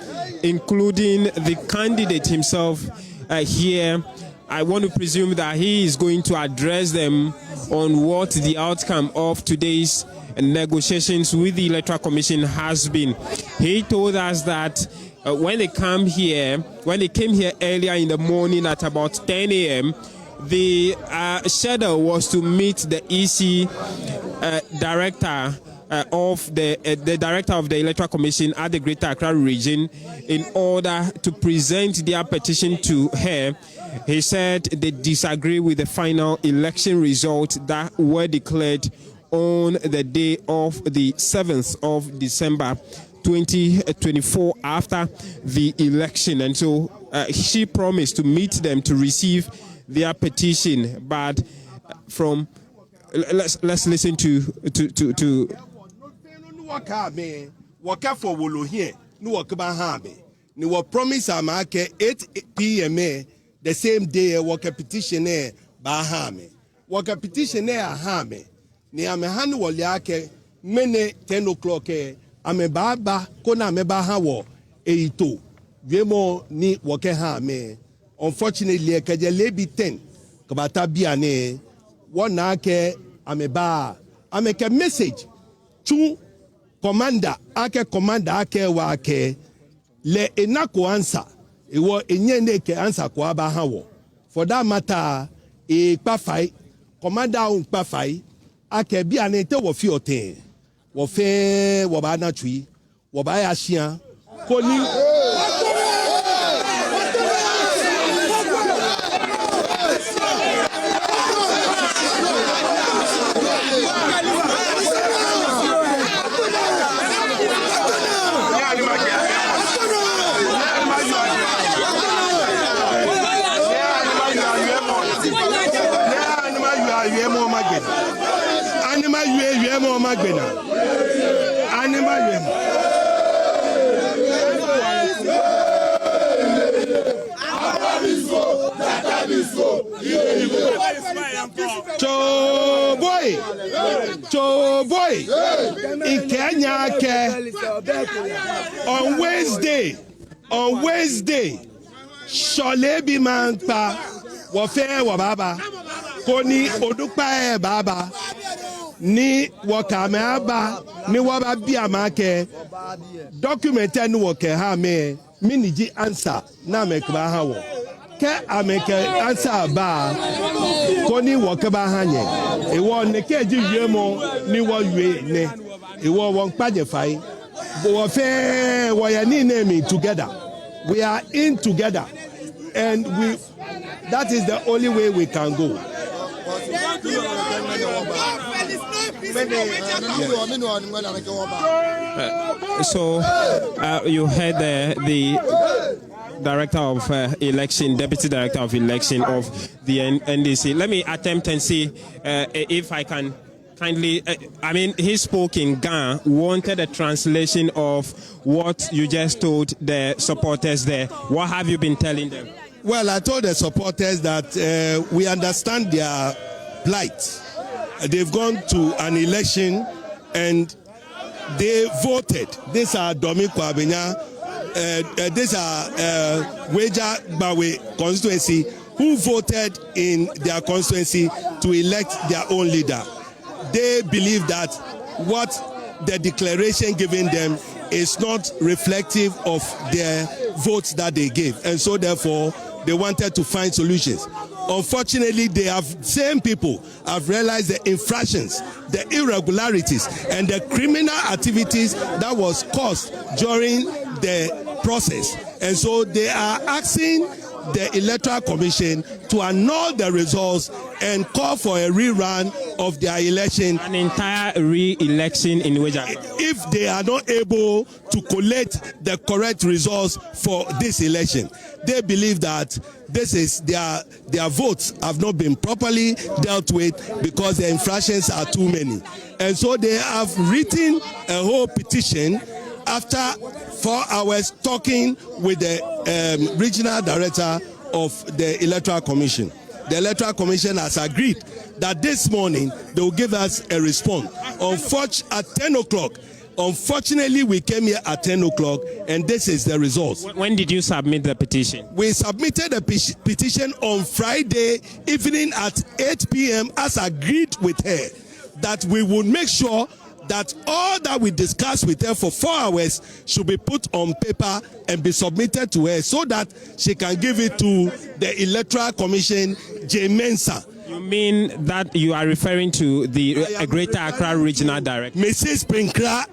including the candidate himself here, I want to presume that he is going to address them on what the outcome of today's negotiations with the Electoral Commission has been. He told us that when they came here earlier in the morning at about 10 a.m., the schedule was to meet the EC director of the director of the Electoral Commission at the Greater Accra region in order to present their petition to her. He said they disagree with the final election results that were declared on the day of the 7th of December 2024 after the election, and so she promised to meet them to receive their petition. But from let's listen to promise 8 p.m. the same day waka petitioner bahame waka petitioner ahame ni amehanu woliake mene 10 o'clock ame baba kona ame baha wo eito dwemo ni waka ha me. Unfortunately kaje lebi 10 kabata biane wona ke ame ba ame ke message to commander ake wa ke le enako answer ewo enyene ke answer kwa ba ha wo. For that matter e kpafai commander un kpafai ake biane te wo fi oten wo fe wo ba na tui wo ba ya hia koni Boy, in Kenya, on Wednesday, Sholebi Manpa, Wafe Wababa, Koni Odupa Baba, Ni Wakamaba, Ni Wababiamake, documented Wake Hame, Miniji answer, Namek Bahawo. Ke ameke answer ba koni wokeba hanye ewo neke ji wiemo ni wo yue ne ewo won paje fai bo fe wo ya ni name together. We are in together and that is the only way we can go. So you heard the Director of Election, Deputy Director of Election of the NDC. Let me attempt and see if I can kindly, he spoke in Ghana, wanted a translation of what you just told the supporters there. What have you been telling them? Well, I told the supporters that we understand their plight. They've gone to an election and they voted. These are Dominic Abenya. These are Weija-Gbawe constituency who voted in their constituency to elect their own leader. They believe that what the declaration given them is not reflective of their votes that they gave, and so therefore they wanted to find solutions. Unfortunately, same people have realized the infractions, the irregularities, and the criminal activities that was caused during the process. And so they are asking the Electoral Commission to annul the results and call for a rerun of their election. An entire re-election in Weija-Gbawe. If they are not able to collect the correct results for this election. They believe that this is their votes have not been properly dealt with because the infractions are too many. And so they have written a whole petition after 4 hours talking with the regional director of the Electoral Commission. The Electoral Commission has agreed that this morning they will give us a response. At 10 o'clock Unfortunately, we came here at 10 o'clock, and this is the results. When did you submit the petition? We submitted a petition on Friday evening at 8 p.m. as agreed with her that we would make sure that all that we discussed with her for 4 hours should be put on paper and be submitted to her so that she can give it to the Electoral Commission, J. Mensa. You mean that you are referring to the Greater Accra Regional Director? Mrs. Pinkra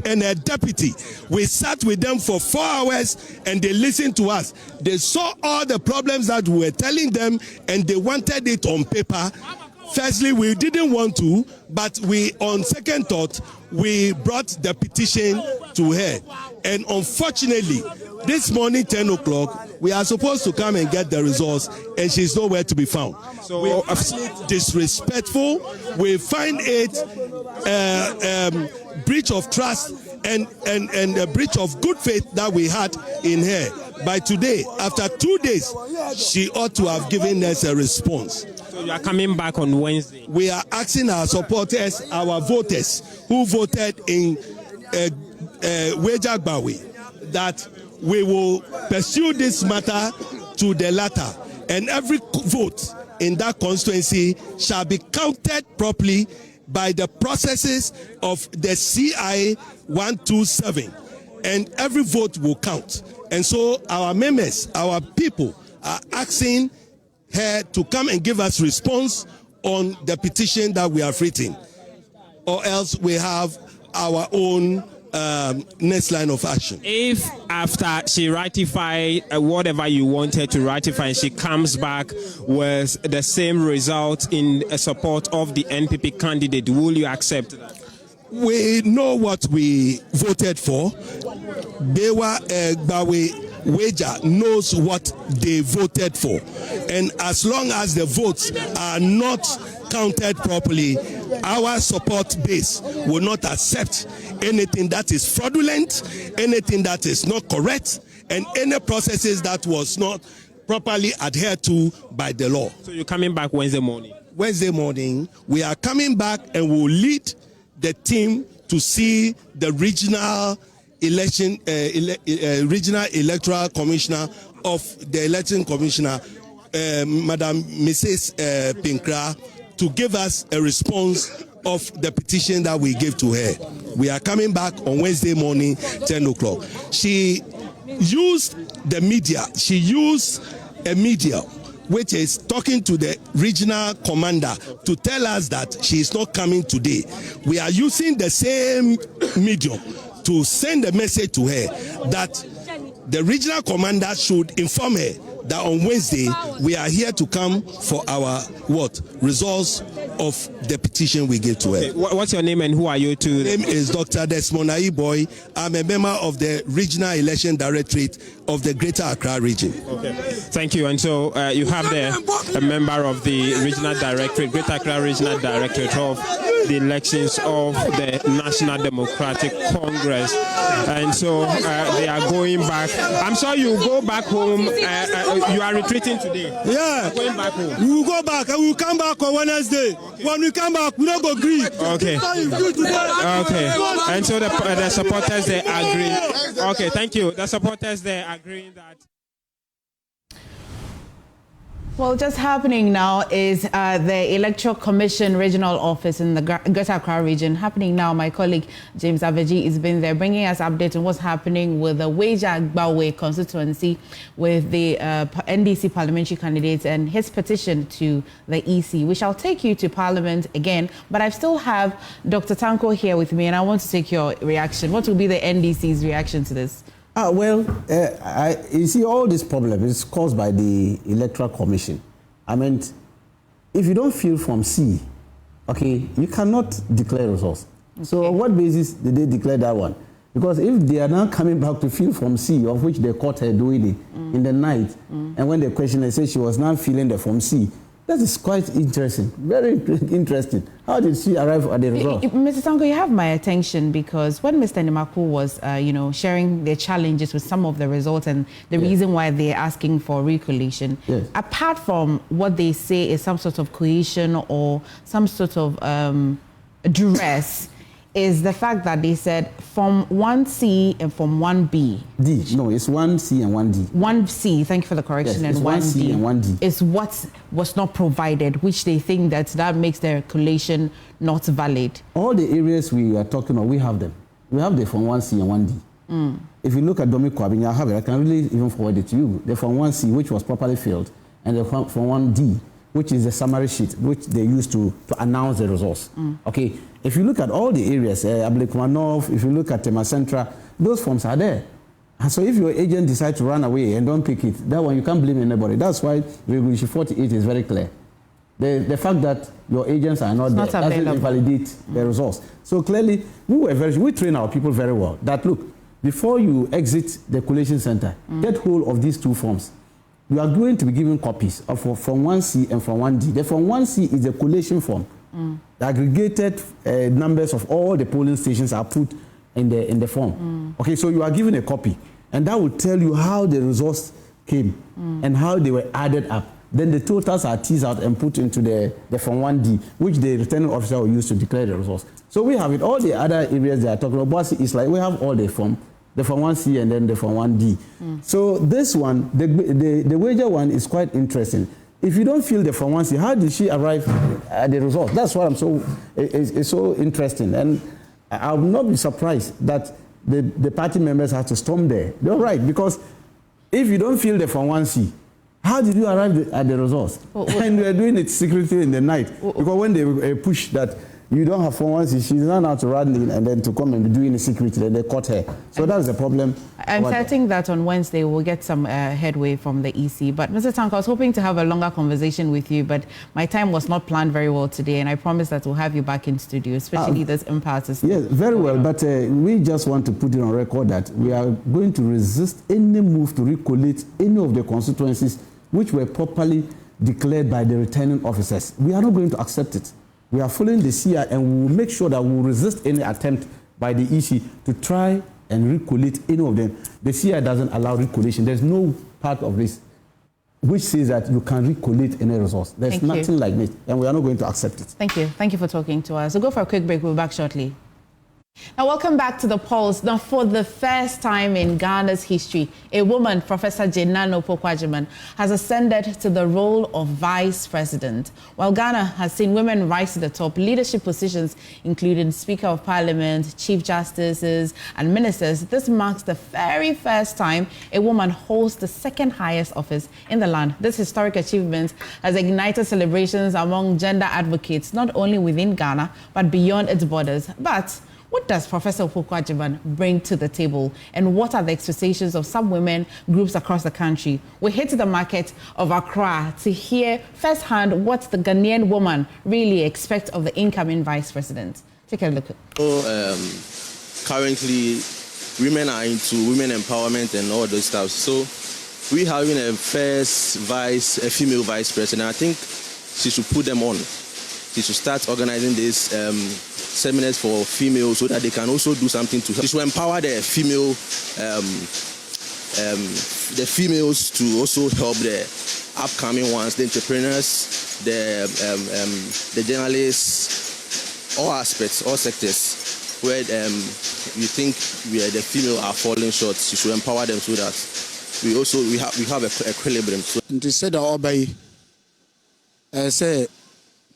and her deputy. We sat with them for 4 hours and they listened to us. They saw all the problems that we were telling them and they wanted it on paper. Firstly, we didn't want to, but on second thought, we brought the petition to her. And unfortunately, this morning, 10 o'clock, we are supposed to come and get the results, and she's nowhere to be found. So we find it disrespectful. We find it breach of trust and a breach of good faith that we had in her. By today, after 2 days, she ought to have given us a response. So you are coming back on Wednesday? We are asking our supporters, our voters who voted in Weija-Gbawe, that we will pursue this matter to the latter, and every vote in that constituency shall be counted properly by the processes of the CI 127, and every vote will count. And so our members, our people are asking her to come and give us response on the petition that we have written, or else we have our own next line of action. If after she ratified whatever you wanted to ratify, she comes back with the same result in support of the NPP candidate, will you accept that? We know what we voted for. Weija-Gbawe Weija knows what they voted for. And as long as the votes are not counted properly, our support base will not accept anything that is fraudulent, anything that is not correct, and any processes that was not properly adhered to by the law. So you're coming back Wednesday morning? Wednesday morning, we are coming back and will lead the team to see the regional election, regional electoral commissioner of the election commissioner, Madam Mrs. Pinkra, to give us a response of the petition that we gave to her. We are coming back on Wednesday morning, 10 o'clock. She used the media. She used a media which is talking to the regional commander to tell us that she is not coming today. We are using the same medium to send a message to her that the regional commander should inform her that on Wednesday we are here to come for our results of the petition we gave to her. Okay. What's your name and who are you to? My name is Dr. Desmond Aiboy. I'm a member of the Regional Election Directorate of the Greater Accra region. Okay. Thank you. And so you have there a member of the Regional Directorate, Greater Accra Regional Directorate of the elections of the National Democratic Congress. And so they are going back. I'm sorry, you go back home. You are retreating today. Yeah. Going back home. We will go back and we will come back on Wednesday. Okay. When we come back, we don't go agree. Okay. Okay. And so the supporters, they agree. Okay, thank you. The supporters, they are agreeing that. Well, just happening now is the Electoral Commission Regional Office in the Greater Accra region. Happening now, my colleague James Aveji has been there bringing us updates on what's happening with the Weija-Gbawe constituency with the NDC parliamentary candidate and his petition to the EC. We shall take you to Parliament again, but I still have Dr. Tanko here with me and I want to take your reaction. What will be the NDC's reaction to this? You see, all this problem is caused by the Electoral Commission. I mean, if you don't fill from C, okay, you cannot declare results. Okay. So on what basis did they declare that one? Because if they are now coming back to fill from C, of which they caught her doing it in the night, and when the questioner said she was now filling the from C, that is quite interesting, very interesting. How did she arrive at the result? Mr. Tanko, you have my attention because when Mr. Nimaku was, sharing their challenges with some of the results and the reason why they're asking for re-collation, apart from what they say is some sort of cohesion or some sort of duress, is the fact that they said Form 1C and Form 1B. D. No, it's 1C and 1D. 1C, thank you for the correction, yes, and 1C and 1D is what was not provided, which they think that makes their collation not valid. All the areas we are talking about, we have them. We have the Form 1C and 1D. If you look at Domi-Kwabin, I have it. I can really even forward it to you. The Form 1C, which was properly filled, and the Form 1D, which is the summary sheet, which they use to announce the results. Okay, if you look at all the areas, Ablekuma North, if you look at Tema Central, those forms are there. And so if your agent decides to run away and don't pick it, that one you can't blame anybody. That's why Regulation 48 is very clear. The fact that your agents are not there doesn't invalidate the results. So clearly, we train our people very well. That look, before you exit the collation center, get hold of these two forms. You are going to be given copies of Form 1C and Form 1D. The Form 1C is a collation form. The aggregated numbers of all the polling stations are put in the form. Okay, so you are given a copy, and that will tell you how the results came and how they were added up. Then the totals are teased out and put into the Form 1D, which the returning officer will use to declare the results. So we have it. All the other areas they are talking about, it's like we have all the Form 1C and then the Form 1D. So this one, the Weija one is quite interesting. If you don't fill the Form 1C, how did she arrive at the result? That's what it's so interesting. And I will not be surprised that the party members have to storm there. They're right, because if you don't fill the Form 1C, how did you arrive at the results? And we are doing it secretly in the night. Because when they push that you don't have Form 1C, she's not out to run in and then to come and be doing it secretly, then they caught her. So that's the problem. I'm certain that on Wednesday we'll get some headway from the EC. But Mr. Tanko, I was hoping to have a longer conversation with you, but my time was not planned very well today, and I promise that we'll have you back in studio, especially this impasse. Yes, very well, but we just want to put it on record that we are going to resist any move to recollate any of the constituencies which were properly declared by the returning officers. We are not going to accept it. We are following the CI, and we will make sure that we will resist any attempt by the EC to try and recollate any of them. The CI doesn't allow recollation. There's no part of this which says that you can recollate any results. There's nothing like this, and we are not going to accept it. Thank you. Thank you for talking to us. We'll go for a quick break. We'll be back shortly. Now, welcome back to the polls. Now, for the first time in Ghana's history, a woman, Professor Jenano Pokwajiman, has ascended to the role of vice president. While Ghana has seen women rise to the top leadership positions, including Speaker of Parliament, Chief Justices, and ministers, this marks the very first time a woman holds the second highest office in the land. This historic achievement has ignited celebrations among gender advocates, not only within Ghana, but beyond its borders. But what does Professor Pokwajiman bring to the table, and what are the expectations of some women groups across the country? We head to the market of Accra to hear firsthand what the Ghanaian woman really expects of the incoming vice president. Take a look. Currently, women are into women empowerment and all those stuff. So we having a female vice president. I think she should put them on. She should start organizing this seminars for females so that they can also do something to empower the females to also help the upcoming ones, the entrepreneurs, the journalists, all aspects, all sectors where you think the female are falling short. She should empower them so that we have a equilibrium. So they said obey say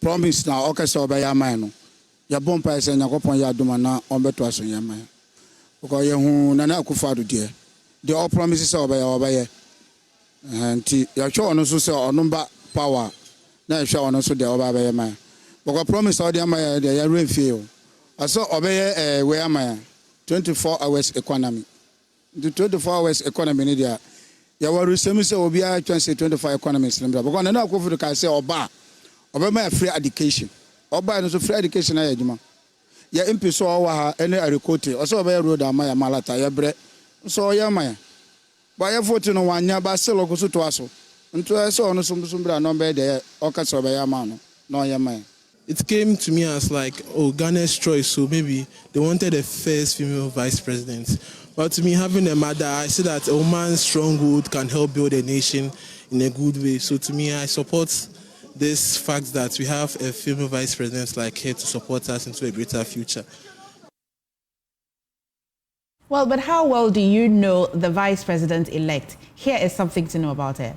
promise now okay so obey amano. Ya bompa ese nyakopon ya adoma na ombeto aso yema because ye hu na Akufo-Addo de all promises obeye nti ya hwe ono so se onomba power na hwe ono so de obeye man because promise all the amaya de ya renfie aso obeye we amaya 24 hours economy the 24 hours economy ni dia ya waru semi se obi a 24 economies ni because na Akufo-Addo ka se obema free education. Oba no so free education na yadwuma ya MP so owa ha ene arekote o so oba road amaya malata ya bre so ya maya ba ya vote no wanya ba selo ko so to aso nto so ono so bra no be de o ka so oba ya ma no ya maya. It came to me as like, Ghana's choice, so maybe they wanted a first female vice president. But to me, having a mother, I see that a woman's stronghold can help build a nation in a good way. So to me, I support this fact that we have a female vice president like her to support us into a greater future. Well, but how well do you know the Vice President-elect? Here is something to know about her.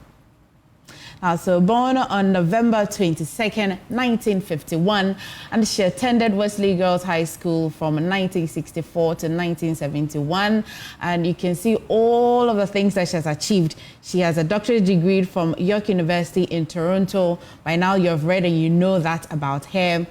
So born on November 22nd, 1951, and she attended Wesley Girls High School from 1964 to 1971. And you can see all of the things that she has achieved. She has a doctorate degree from York University in Toronto. By now you have read and you know that about her.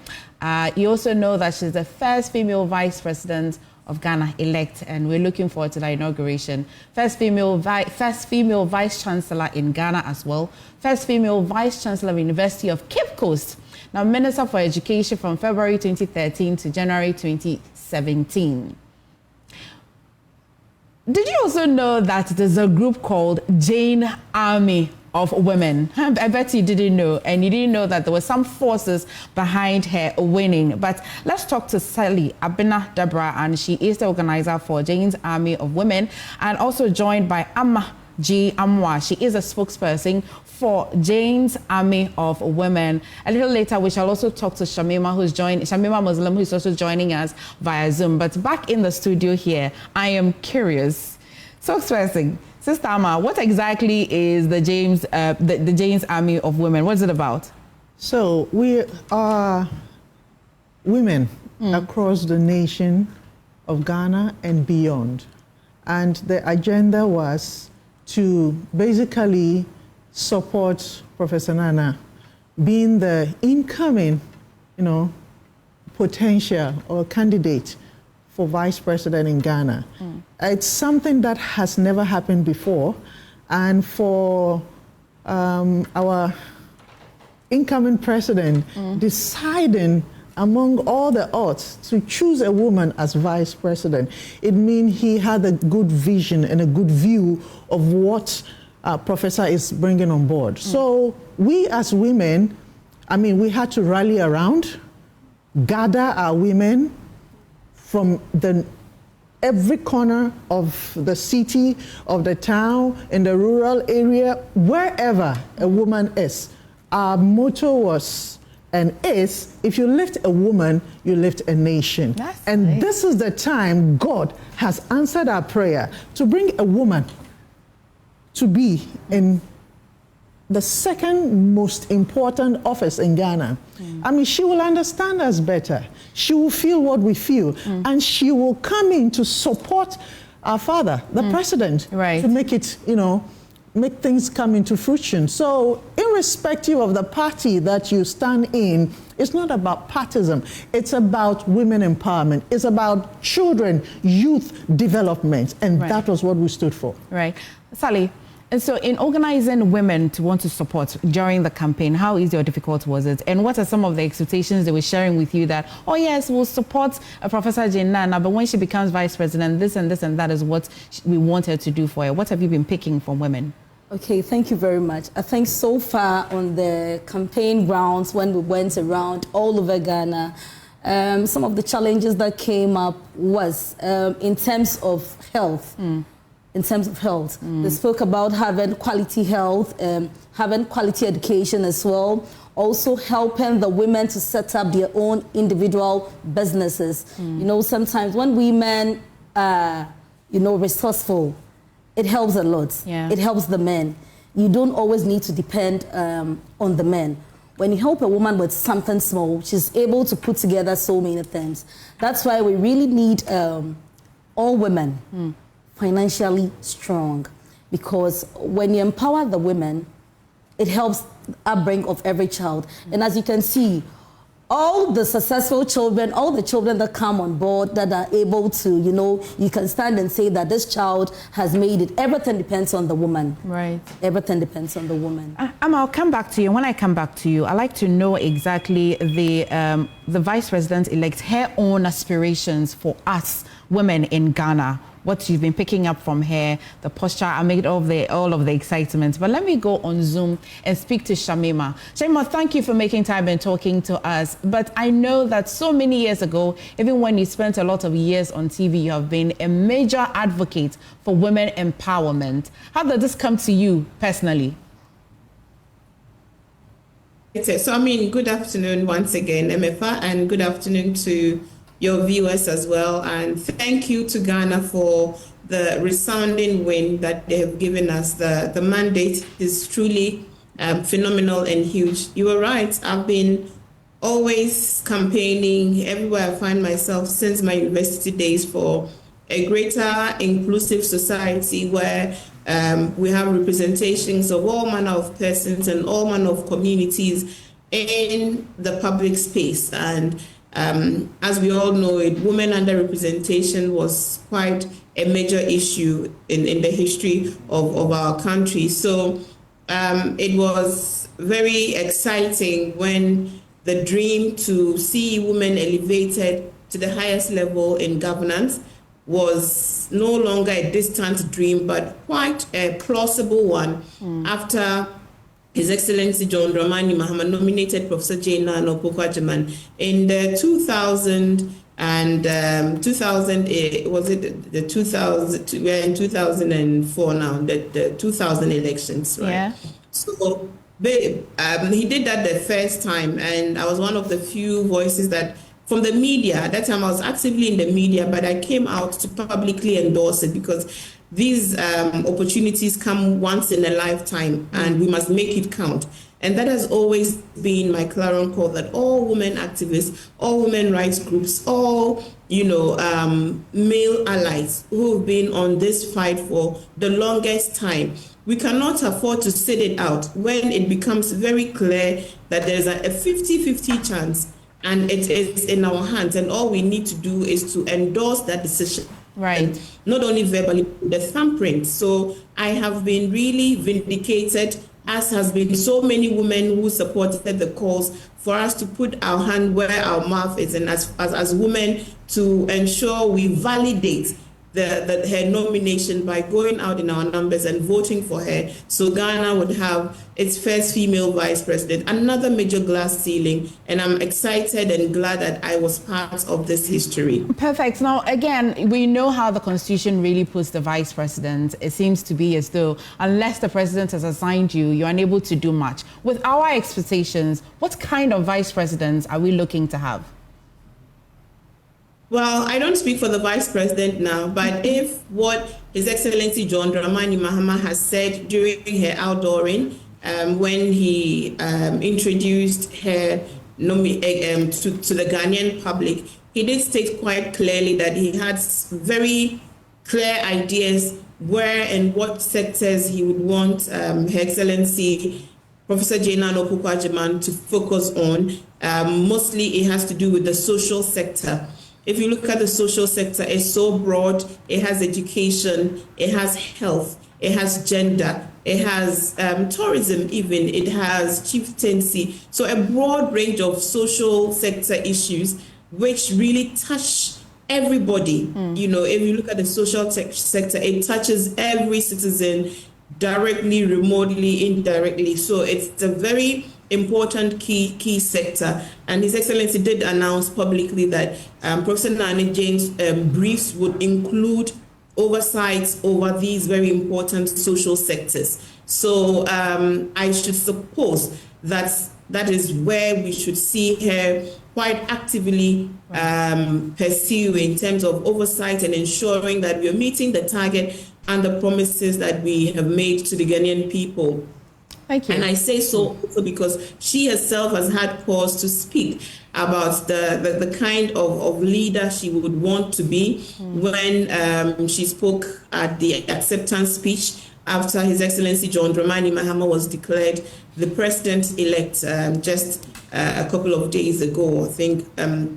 You also know that she's the first female vice president of Ghana elect, and we're looking forward to that inauguration. First female vice chancellor in Ghana as well. First female vice chancellor of University of Cape Coast. Now Minister for Education from February 2013 to January 2017. Did you also know that there's a group called Jane Army of Women? I bet you didn't know, and you didn't know that there were some forces behind her winning. But let's talk to Sally Abena Deborah, and she is the organizer for Jane's Army of Women, and also joined by Amma G. Amwa. She is a spokesperson for Jane's Army of Women. A little later, we shall also talk to Shamima Muslim, who's also joining us via Zoom. But back in the studio here, I am curious. Spokesperson, Sister Amma, what exactly is the Jane's Army of Women? What's it about? So we are women across the nation of Ghana and beyond. And the agenda was to basically support Professor Nana being the incoming, potential or candidate for vice president in Ghana. It's something that has never happened before. And for our incoming president deciding among all the odds to choose a woman as vice president, it means he had a good vision and a good view of what Professor is bringing on board. So we as women, we had to rally around, gather our women from every corner of the city, of the town, in the rural area, wherever a woman is. Our motto was and is, if you lift a woman, you lift a nation. And nice. This is the time God has answered our prayer to bring a woman to be in the second most important office in Ghana. She will understand us better. She will feel what we feel. And she will come in to support our father, the president, to make it, make things come into fruition. So irrespective of the party that you stand in, it's not about partism. It's about women empowerment. It's about children, youth development. And that was what we stood for. Right. Sally, and so in organizing women to want to support during the campaign, how easy or difficult was it? And what are some of the expectations they were sharing with you that, oh yes, we'll support Professor Jane Nana, but when she becomes vice president, this and this and that is what we want her to do for her. What have you been picking from women? Okay, thank you very much. I think so far on the campaign grounds, when we went around all over Ghana, some of the challenges that came up was in terms of health. They spoke about having quality health, having quality education as well, also helping the women to set up their own individual businesses. Sometimes when women are, resourceful, it helps a lot. It helps the men. You don't always need to depend on the men. When you help a woman with something small, she's able to put together so many things. That's why we really need all women financially strong, because when you empower the women, it helps the upbringing of every child. And as you can see, all the successful children, all the children that come on board that are able to, you can stand and say that this child has made it. Everything depends on the woman. Right. Everything depends on the woman. I'll come back to you. When I come back to you, I'd like to know exactly the vice president-elect, her own aspirations for us women in Ghana. What you've been picking up from her, the posture, amid all of the excitement. But let me go on Zoom and speak to Shamima. Shamima, thank you for making time and talking to us. But I know that so many years ago, even when you spent a lot of years on TV, you have been a major advocate for women empowerment. How did this come to you personally? So, good afternoon once again, MFA, and good afternoon to your viewers as well. And thank you to Ghana for the resounding win that they have given us. The mandate is truly phenomenal and huge. You were right. I've been always campaigning everywhere I find myself since my university days for a greater inclusive society where we have representations of all manner of persons and all manner of communities in the public space. And as we all know it, women underrepresentation was quite a major issue in the history of our country. So it was very exciting when the dream to see women elevated to the highest level in governance was no longer a distant dream, but quite a plausible one after His Excellency John Dramani Mahama nominated Professor Jane Nana Opoku-Agyeman in the we're in 2004 now, the 2000 elections, right? Yeah. So he did that the first time, and I was one of the few voices that, from the media, at that time I was actively in the media, but I came out to publicly endorse it because these opportunities come once in a lifetime and we must make it count. And that has always been my clarion call, that all women activists, all women rights groups, all male allies who have been on this fight for the longest time, we cannot afford to sit it out when it becomes very clear that there's a 50-50 chance and it is in our hands, and all we need to do is to endorse that decision. Right. And not only verbally, the thumbprint. So I have been really vindicated, as has been so many women who supported the cause for us to put our hand where our mouth is, and as women to ensure we validate her nomination by going out in our numbers and voting for her, so Ghana would have its first female vice president, another major glass ceiling, and I'm excited and glad that I was part of this history. Perfect. Now, again, we know how the Constitution really puts the vice president. It seems to be as though unless the president has assigned you, you're unable to do much. With our expectations, what kind of vice presidents are we looking to have? Well, I don't speak for the vice president now, but if what His Excellency John Dramani Mahama has said during her outdooring, when he introduced her to the Ghanaian public, he did state quite clearly that he had very clear ideas where and what sectors he would want Her Excellency Professor Jane Nana Opoku-Agyeman to focus on. Mostly it has to do with the social sector. If you look at the social sector, it's so broad. It has education, it has health, it has gender, it has tourism even, it has chieftaincy. So a broad range of social sector issues which really touch everybody. You know, if you look at the social sector, it touches every citizen directly, remotely, indirectly. So it's a very important key sector, and His Excellency did announce publicly that Professor Nana Jane's briefs would include oversights over these very important social sectors. So I should suppose that is where we should see her quite actively pursue in terms of oversight and ensuring that we are meeting the target and the promises that we have made to the Ghanaian people. Thank you. And I say so also because she herself has had cause to speak about the kind of leader she would want to be when she spoke at the acceptance speech after His Excellency John Dramani Mahama was declared the president-elect just a couple of days ago, I think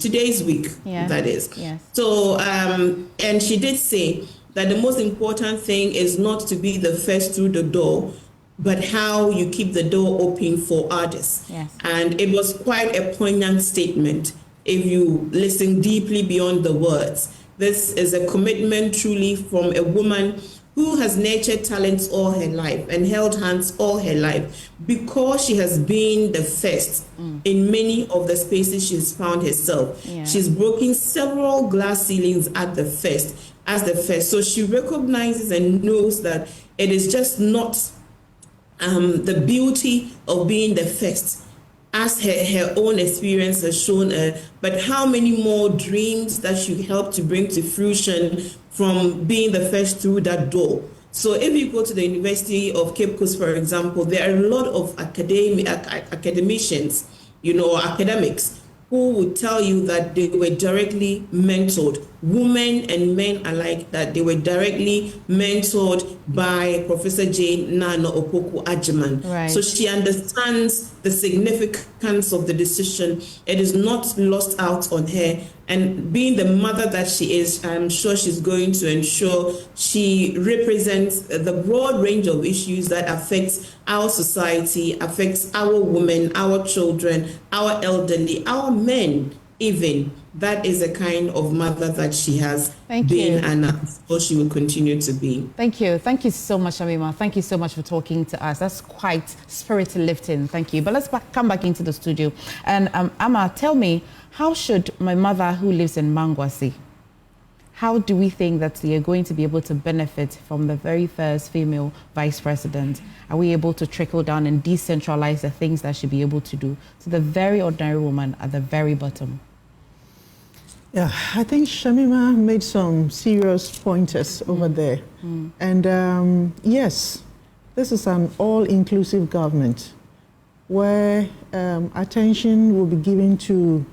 today's week, that is. Yes. So, and she did say that the most important thing is not to be the first through the door, but how you keep the door open for others. Yes. And it was quite a poignant statement if you listen deeply beyond the words. This is a commitment truly from a woman who has nurtured talents all her life and held hands all her life because she has been the first in many of the spaces she's found herself. Yeah. She's broken several glass ceilings as the first. So she recognizes and knows that it is just not the beauty of being the first. as her own experience has shown her, but how many more dreams that she helped to bring to fruition from being the first through that door. So if you go to the University of Cape Coast, for example, there are a lot of academicians, academics, who would tell you that they were directly mentored, women and men alike, that they were directly mentored by Professor Jane Nana Opoku Agyemang. Right. So she understands the significance of the decision. It is not lost out on her. And being the mother that she is, I'm sure she's going to ensure she represents the broad range of issues that affects our society, affects our women, our children, our elderly, our men even. That is the kind of mother that she has been and or she will continue to be. Thank you. Thank you so much, Shamima. Thank you so much for talking to us. That's quite spirit lifting. Thank you. But let's come back into the studio. And Amma, tell me, how should my mother who lives in Mangwasi, how do we think that they are going to be able to benefit from the very first female vice president? Are we able to trickle down and decentralize the things that she'll be able to do to the very ordinary woman at the very bottom? Yeah, I think Shamima made some serious pointers over there. And yes, this is an all-inclusive government where attention will be given to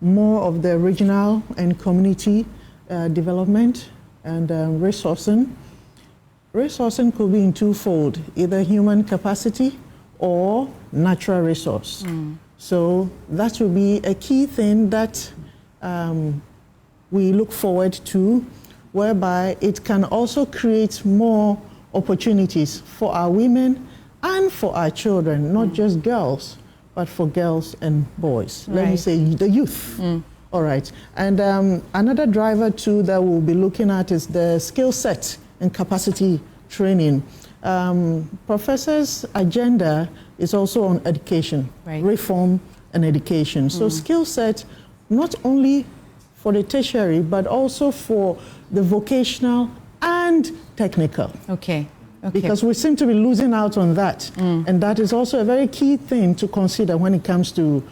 more of the regional and community development and resourcing. Resourcing could be in twofold, either human capacity or natural resource. So that will be a key thing that we look forward to, whereby it can also create more opportunities for our women and for our children, not just girls, but for girls and boys. Right. Let me say the youth. All right. And another driver too that we'll be looking at is the skill set and capacity training. Professor's agenda is also on education, reform and education. So skill set, not only for the tertiary, but also for the vocational and technical. Okay. Because we seem to be losing out on that. And that is also a very key thing to consider when it comes to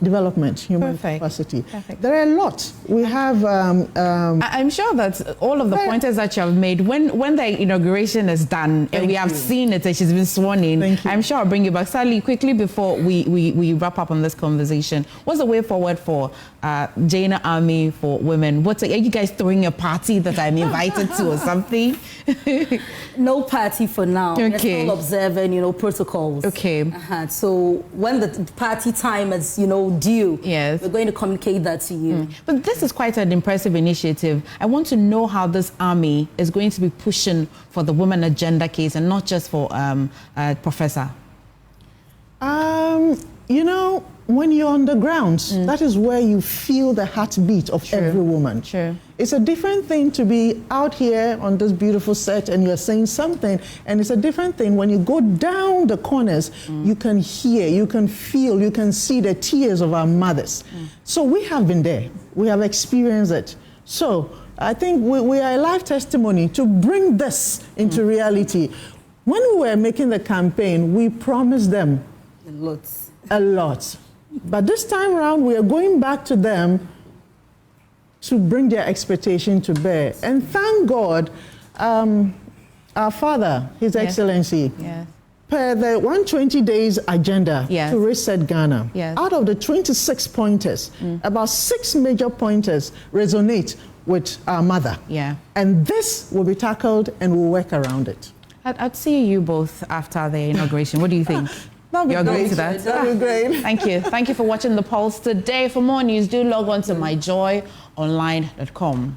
development, human capacity. There are a lot. We have... I'm sure that all of the pointers that you have made, when the inauguration is done, and we have seen it and she's been sworn in, I'm sure I'll bring you back. Sally, quickly before we wrap up on this conversation, what's the way forward for Jaina Army for women? Are you guys throwing a party that I'm invited to or something? No party for now. Okay. We're still observing, protocols. Okay. So when the party time is, due, we're going to communicate that to you. But this is quite an impressive initiative. I want to know how this army is going to be pushing for the women agenda case and not just for Professor. When you're on the ground, that is where you feel the heartbeat of every woman. It's a different thing to be out here on this beautiful set and you're saying something, and it's a different thing when you go down the corners, you can hear, you can feel, you can see the tears of our mothers. So we have been there, we have experienced it. So I think we are a live testimony to bring this into reality. When we were making the campaign, we promised them a lot. But this time around, we are going back to them to bring their expectation to bear. And thank God, our father, His Excellency, per the 120 days agenda to reset Ghana, out of the 26 pointers, about 6 major pointers resonate with our mother. And this will be tackled and we'll work around it. I'd see you both after the inauguration. What do you think? You agree to that? That'd be great. Thank you. Thank you for watching The Pulse today. For more news, do log on to myjoyonline.com.